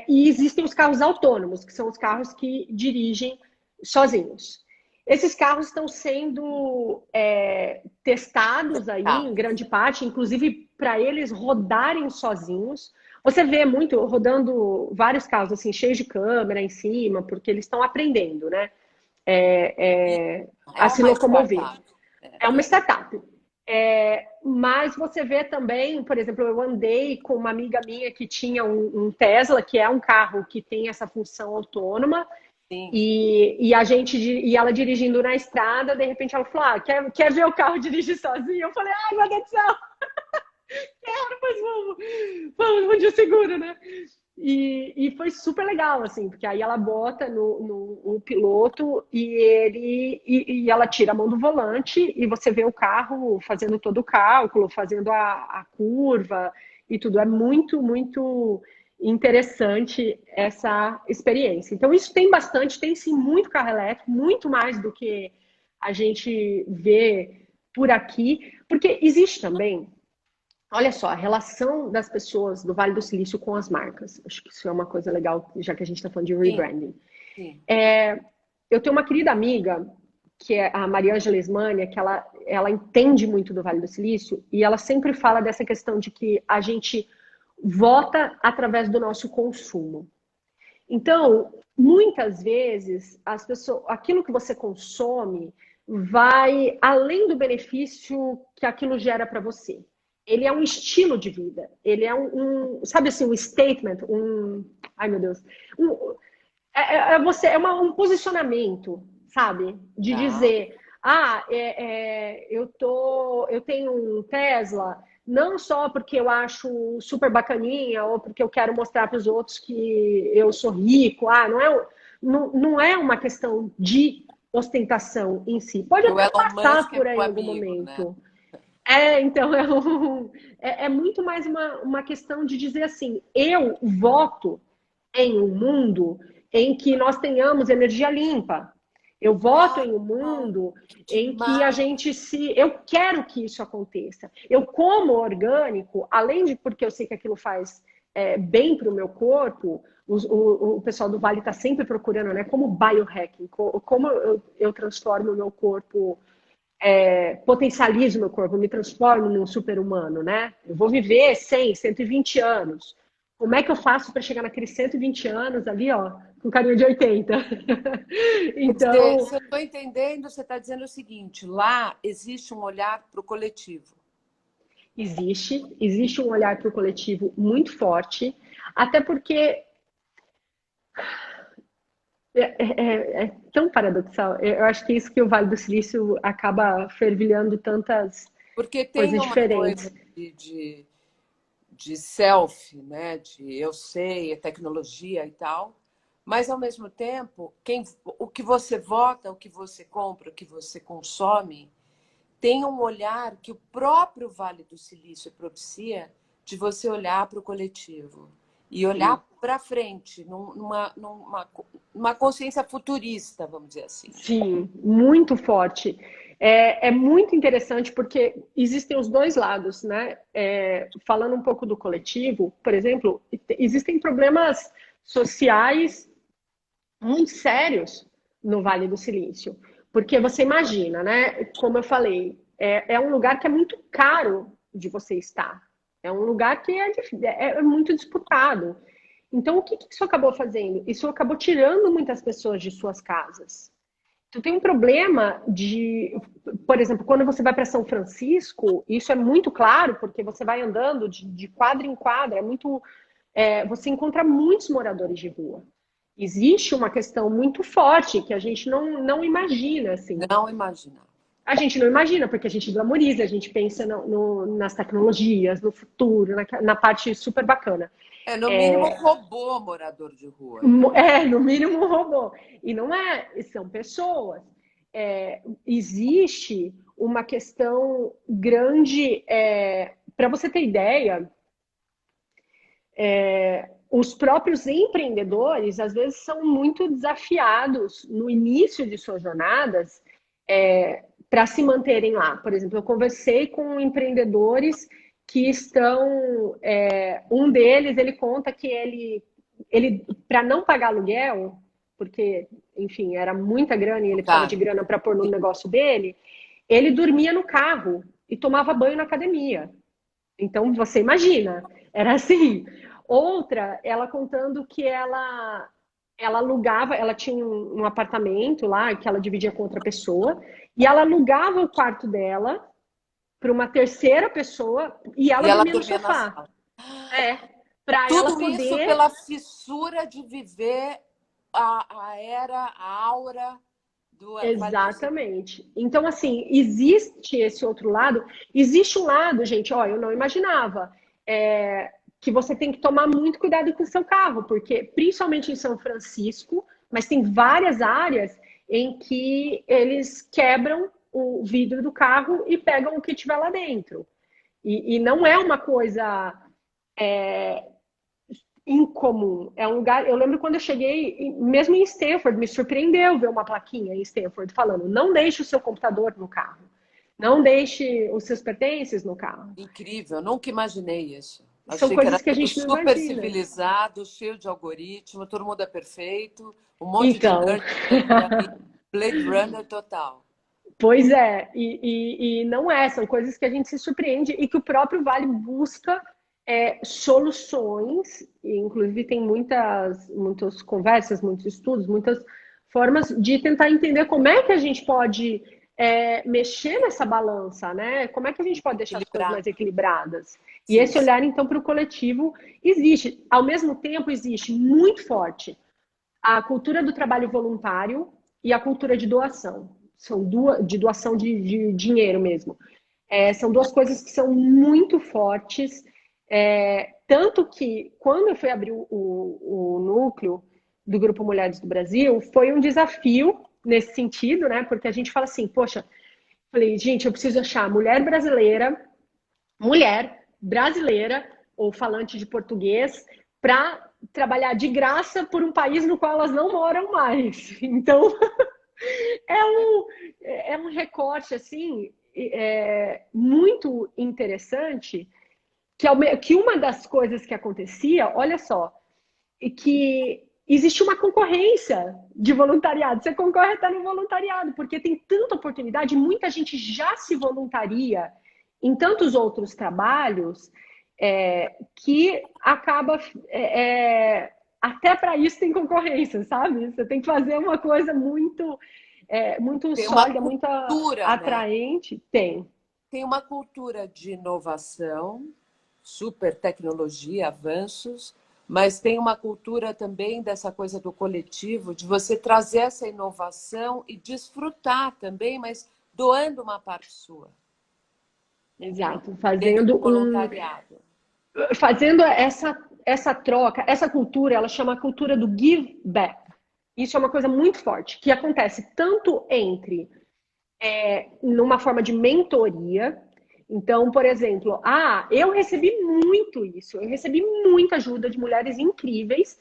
E existem os carros autônomos, que são os carros que dirigem sozinhos. Esses carros estão sendo testados aí, Tá. em grande parte, inclusive para eles rodarem sozinhos. Você vê muito rodando vários carros assim, cheios de câmera em cima, porque eles estão aprendendo, né? E A é se uma locomover. startup. É uma startup. Mas você vê também, por exemplo, eu andei com uma amiga minha que tinha um Tesla, que é um carro que tem essa função autônoma, Sim. e a gente e ela dirigindo na estrada, de repente ela falou: quer ver o carro dirigir sozinho? Eu falei: ai, meu Deus do céu, quero, mas vamos de seguro, né? E foi super legal, assim, porque aí ela bota no piloto e ela tira a mão do volante e você vê o carro fazendo todo o cálculo, fazendo a curva e tudo. É muito, muito interessante essa experiência. Então, isso tem bastante, tem sim muito carro elétrico, muito mais do que a gente vê por aqui, porque existe também. Olha só, a relação das pessoas do Vale do Silício com as marcas. Acho que isso é uma coisa legal, já que a gente está falando de Sim, rebranding. sim. Eu tenho uma querida amiga, que é a Mariângela Esmânia, que ela entende muito do Vale do Silício, e ela sempre fala dessa questão de que a gente vota através do nosso consumo. Então, muitas vezes, as pessoas, aquilo que você consome vai além do benefício que aquilo gera para você. Ele é um estilo de vida. Ele é sabe assim, um statement, ai meu Deus, um, um posicionamento, sabe? De Tá. dizer, eu tenho um Tesla, não só porque eu acho super bacaninha ou porque eu quero mostrar para os outros que eu sou rico. Não é uma questão de ostentação em si. Pode O até Elon passar Musk é por meu aí em algum amigo, né? momento. Então é muito mais uma questão de dizer assim, eu voto em um mundo em que nós tenhamos energia limpa. Eu voto em um Uau, mundo em que a demais. gente se. Eu quero que isso aconteça. Eu como orgânico, além de porque eu sei que aquilo faz bem para o meu corpo, o pessoal do Vale está sempre procurando, né? Como biohacking, como eu transformo o meu corpo potencializo meu corpo, me transformo num super-humano, né? Eu vou viver 100, 120 anos. Como é que eu faço para chegar naqueles 120 anos ali, ó, com carinha de 80? Quer dizer, Então, se eu estou entendendo, você está dizendo o seguinte: lá existe um olhar para o coletivo. existe um olhar para o coletivo muito forte, até porque é tão paradoxal. Eu acho que é isso que o Vale do Silício acaba fervilhando tantas Porque tem coisas uma coisa diferentes. de self, né? De eu sei, é tecnologia e tal, mas ao mesmo tempo, o que você vota, o que você compra, o que você consome, tem um olhar que o próprio Vale do Silício propicia de você olhar para o coletivo e Sim. olhar para frente, numa consciência futurista, vamos dizer assim. Sim, muito forte. É muito interessante porque existem os dois lados, né? Falando um pouco do coletivo, por exemplo, existem problemas sociais muito sérios no Vale do Silício. Porque você imagina, né? Como eu falei, é um lugar que é muito caro de você estar. É um lugar que é muito disputado. Então, o que isso acabou fazendo? Isso acabou tirando muitas pessoas de suas casas. Tu tem um problema de, por exemplo, quando você vai para São Francisco, isso é muito claro, porque você vai andando de quadra em quadra, você encontra muitos moradores de rua. Existe uma questão muito forte que a gente não imagina, assim. Não imaginar. A gente não imagina, porque a gente glamoriza, a gente pensa nas tecnologias, no futuro, na parte super bacana. É, no mínimo, robô morador de rua, né? No mínimo um robô. E não é, são pessoas. Existe uma questão grande. Para você ter ideia, os próprios empreendedores, às vezes, são muito desafiados no início de suas jornadas para se manterem lá. Por exemplo, eu conversei com empreendedores que estão. Um deles, ele conta que ele para não pagar aluguel, porque, enfim, era muita grana e ele precisava de Cara, grana para pôr no negócio dele, ele dormia no carro e tomava banho na academia. Então, você imagina, era assim. Outra, ela contando que ela alugava, ela tinha um apartamento lá que ela dividia com outra pessoa, e ela alugava o quarto dela para uma terceira pessoa e ela E ela dormia no dormia na sofá. sala. É, para ela Tudo isso poder. pela fissura de viver a era, a aura do valioso. Exatamente. Então, assim, existe esse outro lado. Existe um lado, gente, ó, eu não imaginava, que você tem que tomar muito cuidado com o seu carro, porque, principalmente em São Francisco, mas tem várias áreas em que eles quebram o vidro do carro e pegam o que tiver lá dentro. E não é uma coisa incomum. É um lugar. Eu lembro quando eu cheguei, mesmo em Stanford, me surpreendeu ver uma plaquinha em Stanford falando: não deixe o seu computador no carro, não deixe os seus pertences no carro. Incrível, nunca imaginei isso. São Achei que era coisas que a tudo gente não super imagina. civilizado, cheio de algoritmo, todo mundo é perfeito, um monte de Então, nerd por aí, Blade Runner total. pois é, e não é, são coisas que a gente se surpreende e que o próprio Vale busca soluções, e inclusive tem muitas conversas, muitos estudos, muitas formas de tentar entender como é que a gente pode mexer nessa balança, né? Como é que a gente pode deixar as coisas Equilibrar. mais equilibradas? E Sim, esse sim. olhar, então, para o coletivo existe. Ao mesmo tempo, existe muito forte a cultura do trabalho voluntário e a cultura de doação. São duas, de doação de dinheiro mesmo. São duas coisas que são muito fortes. Tanto que, quando eu fui abrir o núcleo do Grupo Mulheres do Brasil, foi um desafio nesse sentido, né? Porque a gente fala assim, poxa, falei, gente, eu preciso achar mulher brasileira ou falante de português para trabalhar de graça por um país no qual elas não moram mais. Então, é um, é um recorte assim muito interessante que uma das coisas que acontecia, olha só, é que existe uma concorrência de voluntariado. Você concorre até no voluntariado, porque tem tanta oportunidade, muita gente já se voluntaria em tantos outros trabalhos que acaba até para isso tem concorrência, sabe? Você tem que fazer uma coisa muito Tem uma sólida, muito cultura, né? atraente. Tem. Tem uma cultura de inovação, super tecnologia, avanços, mas tem uma cultura também dessa coisa do coletivo, de você trazer essa inovação e desfrutar também, mas doando uma parte sua, Exato, dentro do voluntariado. fazendo essa troca, essa cultura, ela chama a cultura do give back. Isso é uma coisa muito forte, que acontece tanto entre numa forma de mentoria. Então, por exemplo, eu recebi muito isso, eu recebi muita ajuda de mulheres incríveis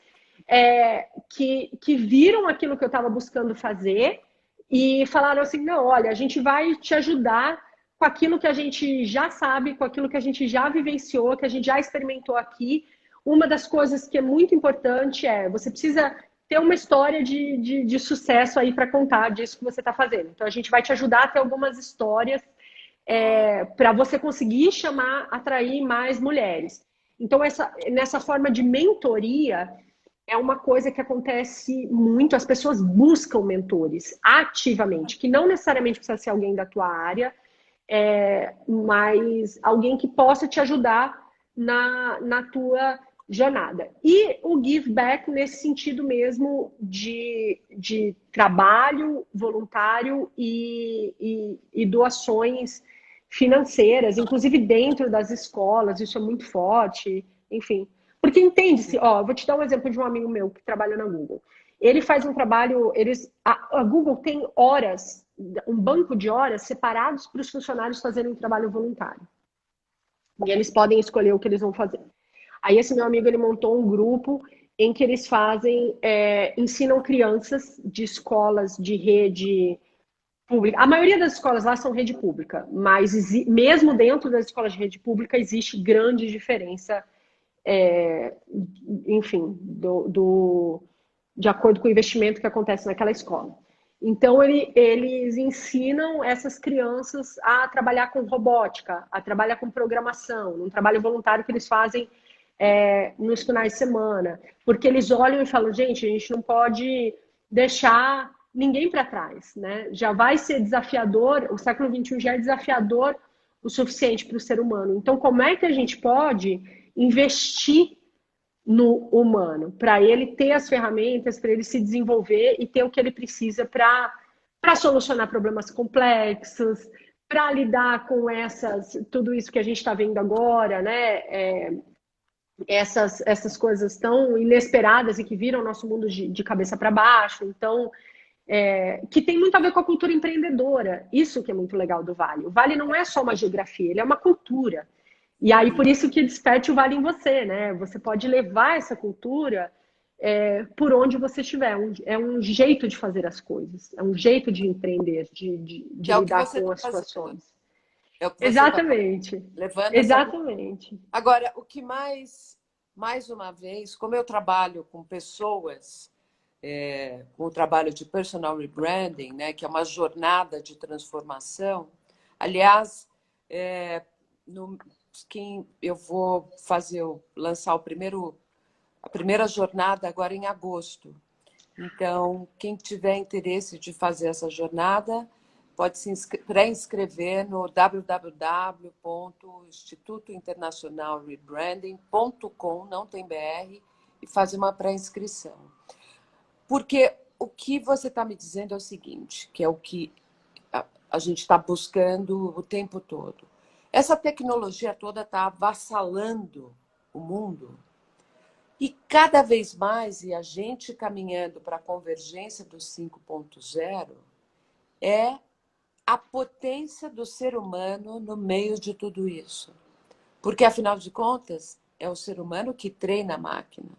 que viram aquilo que eu estava buscando fazer e falaram assim: não, olha, a gente vai te ajudar com aquilo que a gente já sabe, com aquilo que a gente já vivenciou, que a gente já experimentou aqui. Uma das coisas que é muito importante você precisa ter uma história de sucesso aí para contar disso que você está fazendo. Então, a gente vai te ajudar a ter algumas histórias para você conseguir atrair mais mulheres. Então, nessa forma de mentoria, é uma coisa que acontece muito, as pessoas buscam mentores ativamente, que não necessariamente precisa ser alguém da tua área, mas alguém que possa te ajudar na tua jornada. E o give back nesse sentido mesmo de trabalho voluntário e doações financeiras, inclusive dentro das escolas, isso é muito forte, enfim. Porque entende-se, vou te dar um exemplo de um amigo meu que trabalha na Google. Ele faz um trabalho, a Google tem horas, um banco de horas separados para os funcionários fazerem um trabalho voluntário. E eles podem escolher o que eles vão fazer. Aí esse meu amigo, ele montou um grupo em que eles ensinam crianças de escolas de rede pública. A maioria das escolas lá são rede pública, mas mesmo dentro das escolas de rede pública existe grande diferença, enfim, de acordo com o investimento que acontece naquela escola. Então, eles ensinam essas crianças a trabalhar com robótica, a trabalhar com programação, um trabalho voluntário que eles fazem nos finais de semana. Porque eles olham e falam, gente, a gente não pode deixar ninguém para trás, né? Já vai ser desafiador, o século XXI já é desafiador o suficiente para o ser humano. Então, como é que a gente pode investir no humano, para ele ter as ferramentas, para ele se desenvolver e ter o que ele precisa para solucionar problemas complexos, para lidar com tudo isso que a gente está vendo agora, né? Essas coisas tão inesperadas e que viram o nosso mundo de cabeça para baixo. Então, que tem muito a ver com a cultura empreendedora. Isso que é muito legal do Vale. O Vale não é só uma geografia, ele é uma cultura. E aí, por isso que desperte o Vale em você, né? Você pode levar essa cultura por onde você estiver. É um jeito de fazer as coisas, é um jeito de empreender, Que de é o que lidar você com está as fazendo. situações. É o que você está Exatamente. levando essa cultura. Exatamente. Agora, o que mais uma vez, como eu trabalho com pessoas, com o trabalho de personal rebranding, né, que é uma jornada de transformação. Aliás, quem eu vou lançar a primeira jornada agora em agosto. Então, quem tiver interesse de fazer essa jornada, pode se pré-inscrever no www.institutointernacionalrebranding.com, não tem BR, e fazer uma pré-inscrição. Porque o que você está me dizendo é o seguinte, que é o que a gente está buscando o tempo todo. Essa tecnologia toda está avassalando o mundo e cada vez mais, e a gente caminhando para a convergência do 5.0, é a potência do ser humano no meio de tudo isso. Porque, afinal de contas, é o ser humano que treina a máquina.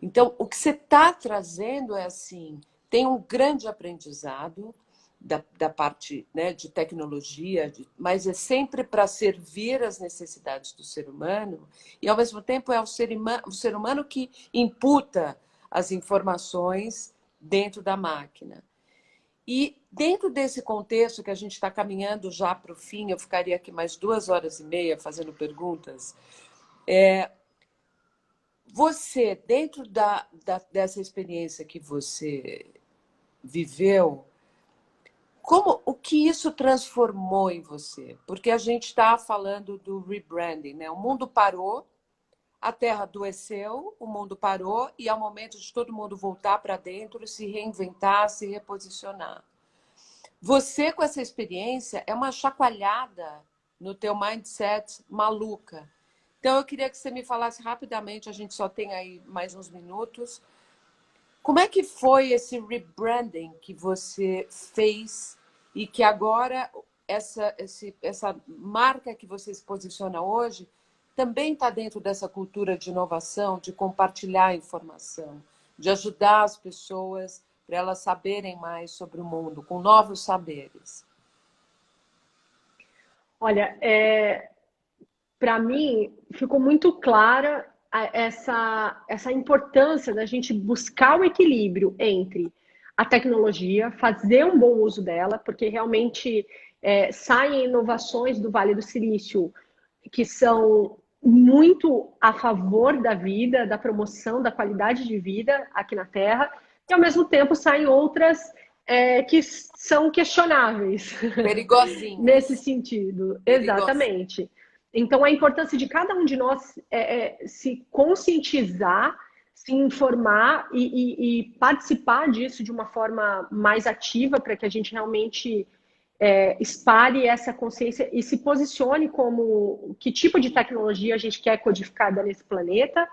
Então, o que você está trazendo é assim, tem um grande aprendizado da parte, né, de tecnologia, mas é sempre para servir as necessidades do ser humano e, ao mesmo tempo, é o ser humano que imputa as informações dentro da máquina. E dentro desse contexto que a gente está caminhando já para o fim, eu ficaria aqui mais 2h30 fazendo perguntas. Você, dentro dessa experiência que você viveu, o que isso transformou em você? Porque a gente está falando do rebranding, né? O mundo parou, a Terra adoeceu, o mundo parou e é o momento de todo mundo voltar para dentro, se reinventar, se reposicionar. Você, com essa experiência, é uma chacoalhada no teu mindset maluca. Então, eu queria que você me falasse rapidamente, a gente só tem aí mais uns minutos, como é que foi esse rebranding que você fez e que agora essa marca que você se posiciona hoje também está dentro dessa cultura de inovação, de compartilhar informação, de ajudar as pessoas para elas saberem mais sobre o mundo, com novos saberes? Olha, para mim ficou muito clara essa importância da gente buscar o equilíbrio entre a tecnologia, fazer um bom uso dela, porque realmente saem inovações do Vale do Silício que são muito a favor da vida, da promoção da qualidade de vida aqui na Terra, e ao mesmo tempo saem outras que são questionáveis nesse Perigosinhas. sentido. Perigosinhas. Exatamente. Então, a importância de cada um de nós se conscientizar, se informar e participar disso de uma forma mais ativa para que a gente realmente espalhe essa consciência e se posicione como que tipo de tecnologia a gente quer codificada nesse planeta.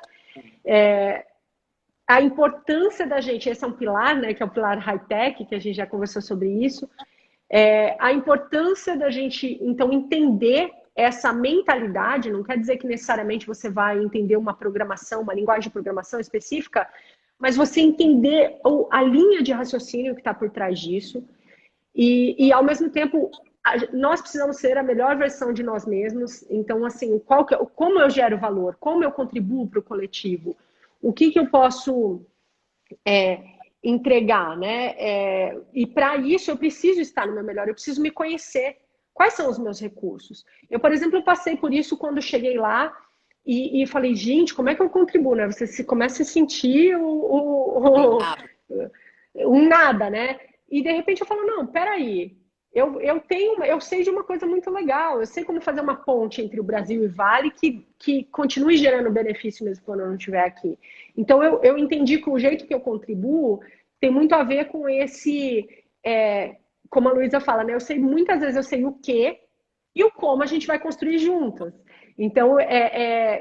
A importância da gente, esse é um pilar, né, que é o pilar high-tech, que a gente já conversou sobre isso, a importância da gente, então, entender essa mentalidade, não quer dizer que necessariamente você vai entender uma programação, uma linguagem de programação específica, mas você entender a linha de raciocínio que está por trás disso e, ao mesmo tempo, nós precisamos ser a melhor versão de nós mesmos. Então, assim, como eu gero valor, como eu contribuo para o coletivo, o que eu posso entregar, né? E para isso eu preciso estar no meu melhor, eu preciso me conhecer. Quais são os meus recursos? Eu, por exemplo, passei por isso quando cheguei lá e falei, gente, como é que eu contribuo, né? Você começa a sentir um nada, né? E de repente eu falo, não, peraí, eu sei de uma coisa muito legal. Eu sei como fazer uma ponte entre o Brasil e Vale que continue gerando benefício mesmo quando eu não estiver aqui. Então, eu entendi que o jeito que eu contribuo tem muito a ver com esse, como a Luísa fala, né? Muitas vezes eu sei o que e o como a gente vai construir juntas. Então,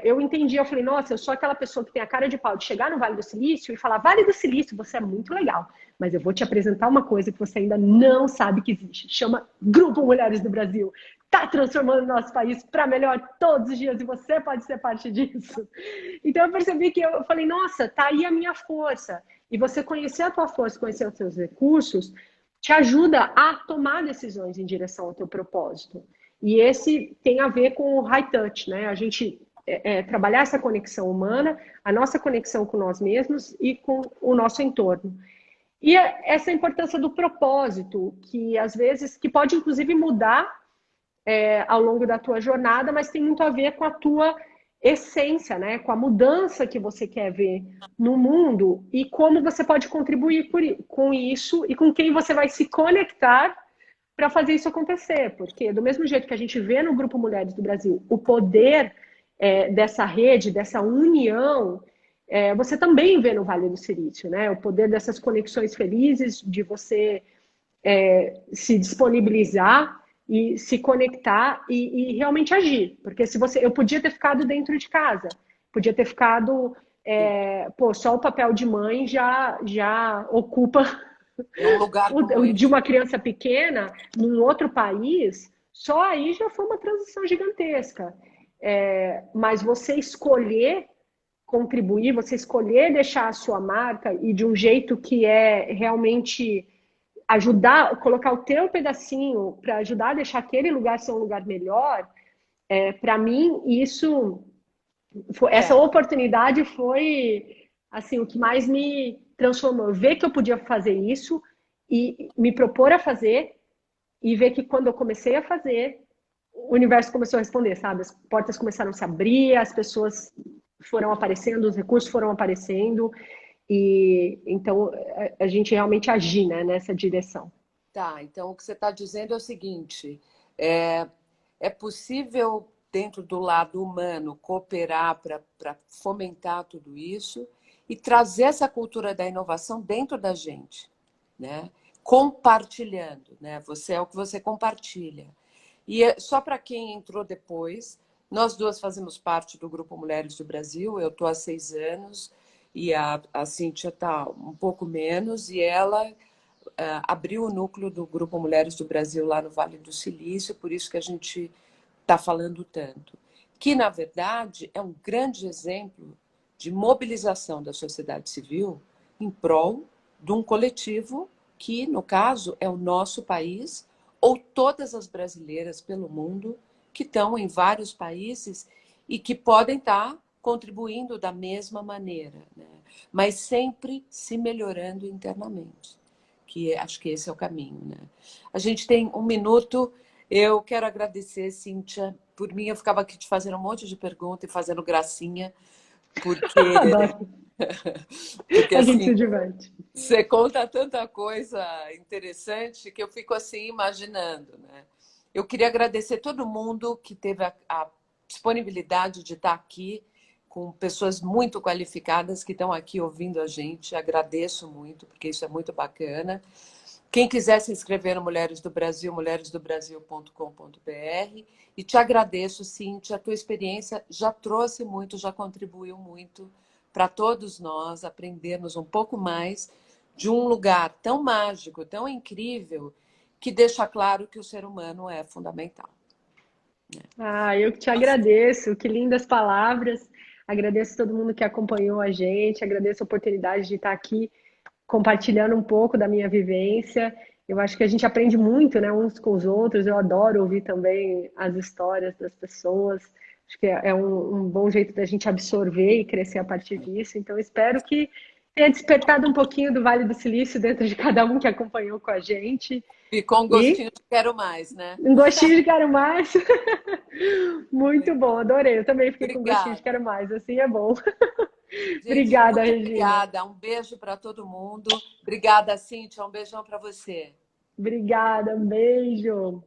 eu entendi, eu falei, nossa, eu sou aquela pessoa que tem a cara de pau de chegar no Vale do Silício e falar, Vale do Silício, você é muito legal, mas eu vou te apresentar uma coisa que você ainda não sabe que existe. Chama Grupo Mulheres do Brasil. Está transformando o nosso país para melhor todos os dias e você pode ser parte disso. Então, eu percebi que eu falei, nossa, tá aí a minha força. E você conhecer a tua força, conhecer os seus recursos, te ajuda a tomar decisões em direção ao teu propósito. E esse tem a ver com o high touch, né? A gente trabalhar essa conexão humana, a nossa conexão com nós mesmos e com o nosso entorno. E essa importância do propósito, que às vezes, que pode inclusive mudar ao longo da tua jornada, mas tem muito a ver com a tua essência, né? Com a mudança que você quer ver no mundo e como você pode contribuir com isso e com quem você vai se conectar para fazer isso acontecer. Porque do mesmo jeito que a gente vê no Grupo Mulheres do Brasil o poder dessa rede, dessa união, você também vê no Vale do Silício, né? O poder dessas conexões felizes, de você se disponibilizar e se conectar e realmente agir. Porque eu podia ter ficado dentro de casa, podia ter ficado, só o papel de mãe já ocupa Num lugar como de esse. uma criança pequena num outro país, só aí já foi uma transição gigantesca. Mas você escolher contribuir, você escolher deixar a sua marca e de um jeito que é realmente ajudar, colocar o teu pedacinho para ajudar a deixar aquele lugar ser um lugar melhor, para mim, essa oportunidade foi assim o que mais me transformou. Ver que eu podia fazer isso e me propor a fazer e ver que quando eu comecei a fazer, o universo começou a responder, sabe? As portas começaram a se abrir, as pessoas foram aparecendo, os recursos foram aparecendo e então a gente realmente agir, né, nessa direção. Tá, então o que você está dizendo é o seguinte: é, é possível, dentro do lado humano, cooperar para fomentar tudo isso e trazer essa cultura da inovação dentro da gente, né? Compartilhando, né? Você é o que você compartilha. E só para quem entrou depois, nós duas fazemos parte do Grupo Mulheres do Brasil. Eu estou há 6 anos e a Cíntia está um pouco menos, e ela abriu o núcleo do Grupo Mulheres do Brasil lá no Vale do Silício, por isso que a gente está falando tanto. Que, na verdade, é um grande exemplo de mobilização da sociedade civil em prol de um coletivo que, no caso, é o nosso país, ou todas as brasileiras pelo mundo que estão em vários países e que podem estar contribuindo da mesma maneira, né? Mas sempre se melhorando internamente, que acho que esse é o caminho, né? A gente tem 1 minuto. Eu quero agradecer, Cíntia. Por mim, eu ficava aqui te fazendo um monte de perguntas e fazendo gracinha, porque, Adoro. porque A gente assim, se diverte. você conta tanta coisa interessante que eu fico assim imaginando, né? Eu queria agradecer todo mundo que teve a disponibilidade de estar aqui, com pessoas muito qualificadas que estão aqui ouvindo a gente. Agradeço muito, porque isso é muito bacana. Quem quiser se inscrever no Mulheres do Brasil, mulheresdobrasil.com.br. E te agradeço, Cíntia, a tua experiência já trouxe muito, já contribuiu muito para todos nós aprendermos um pouco mais de um lugar tão mágico, tão incrível, que deixa claro que o ser humano é fundamental. Eu que te agradeço, que lindas palavras. Agradeço todo mundo que acompanhou a gente, agradeço a oportunidade de estar aqui compartilhando um pouco da minha vivência. Eu acho que a gente aprende muito, né, uns com os outros. Eu adoro ouvir também as histórias das pessoas. Acho que é um bom jeito da gente absorver e crescer a partir disso. Então, espero que tenha despertado um pouquinho do Vale do Silício dentro de cada um que acompanhou com a gente. Ficou um E gostinho de quero mais, né? um gostinho de quero mais. Muito bom, Legal. adorei. Eu também fiquei com gostinho de Obrigada. quero mais. Assim é bom. Gente, Obrigada, muito Regina. obrigada. Um beijo para todo mundo. Obrigada, Cíntia. Um beijão para você. Obrigada, um beijo.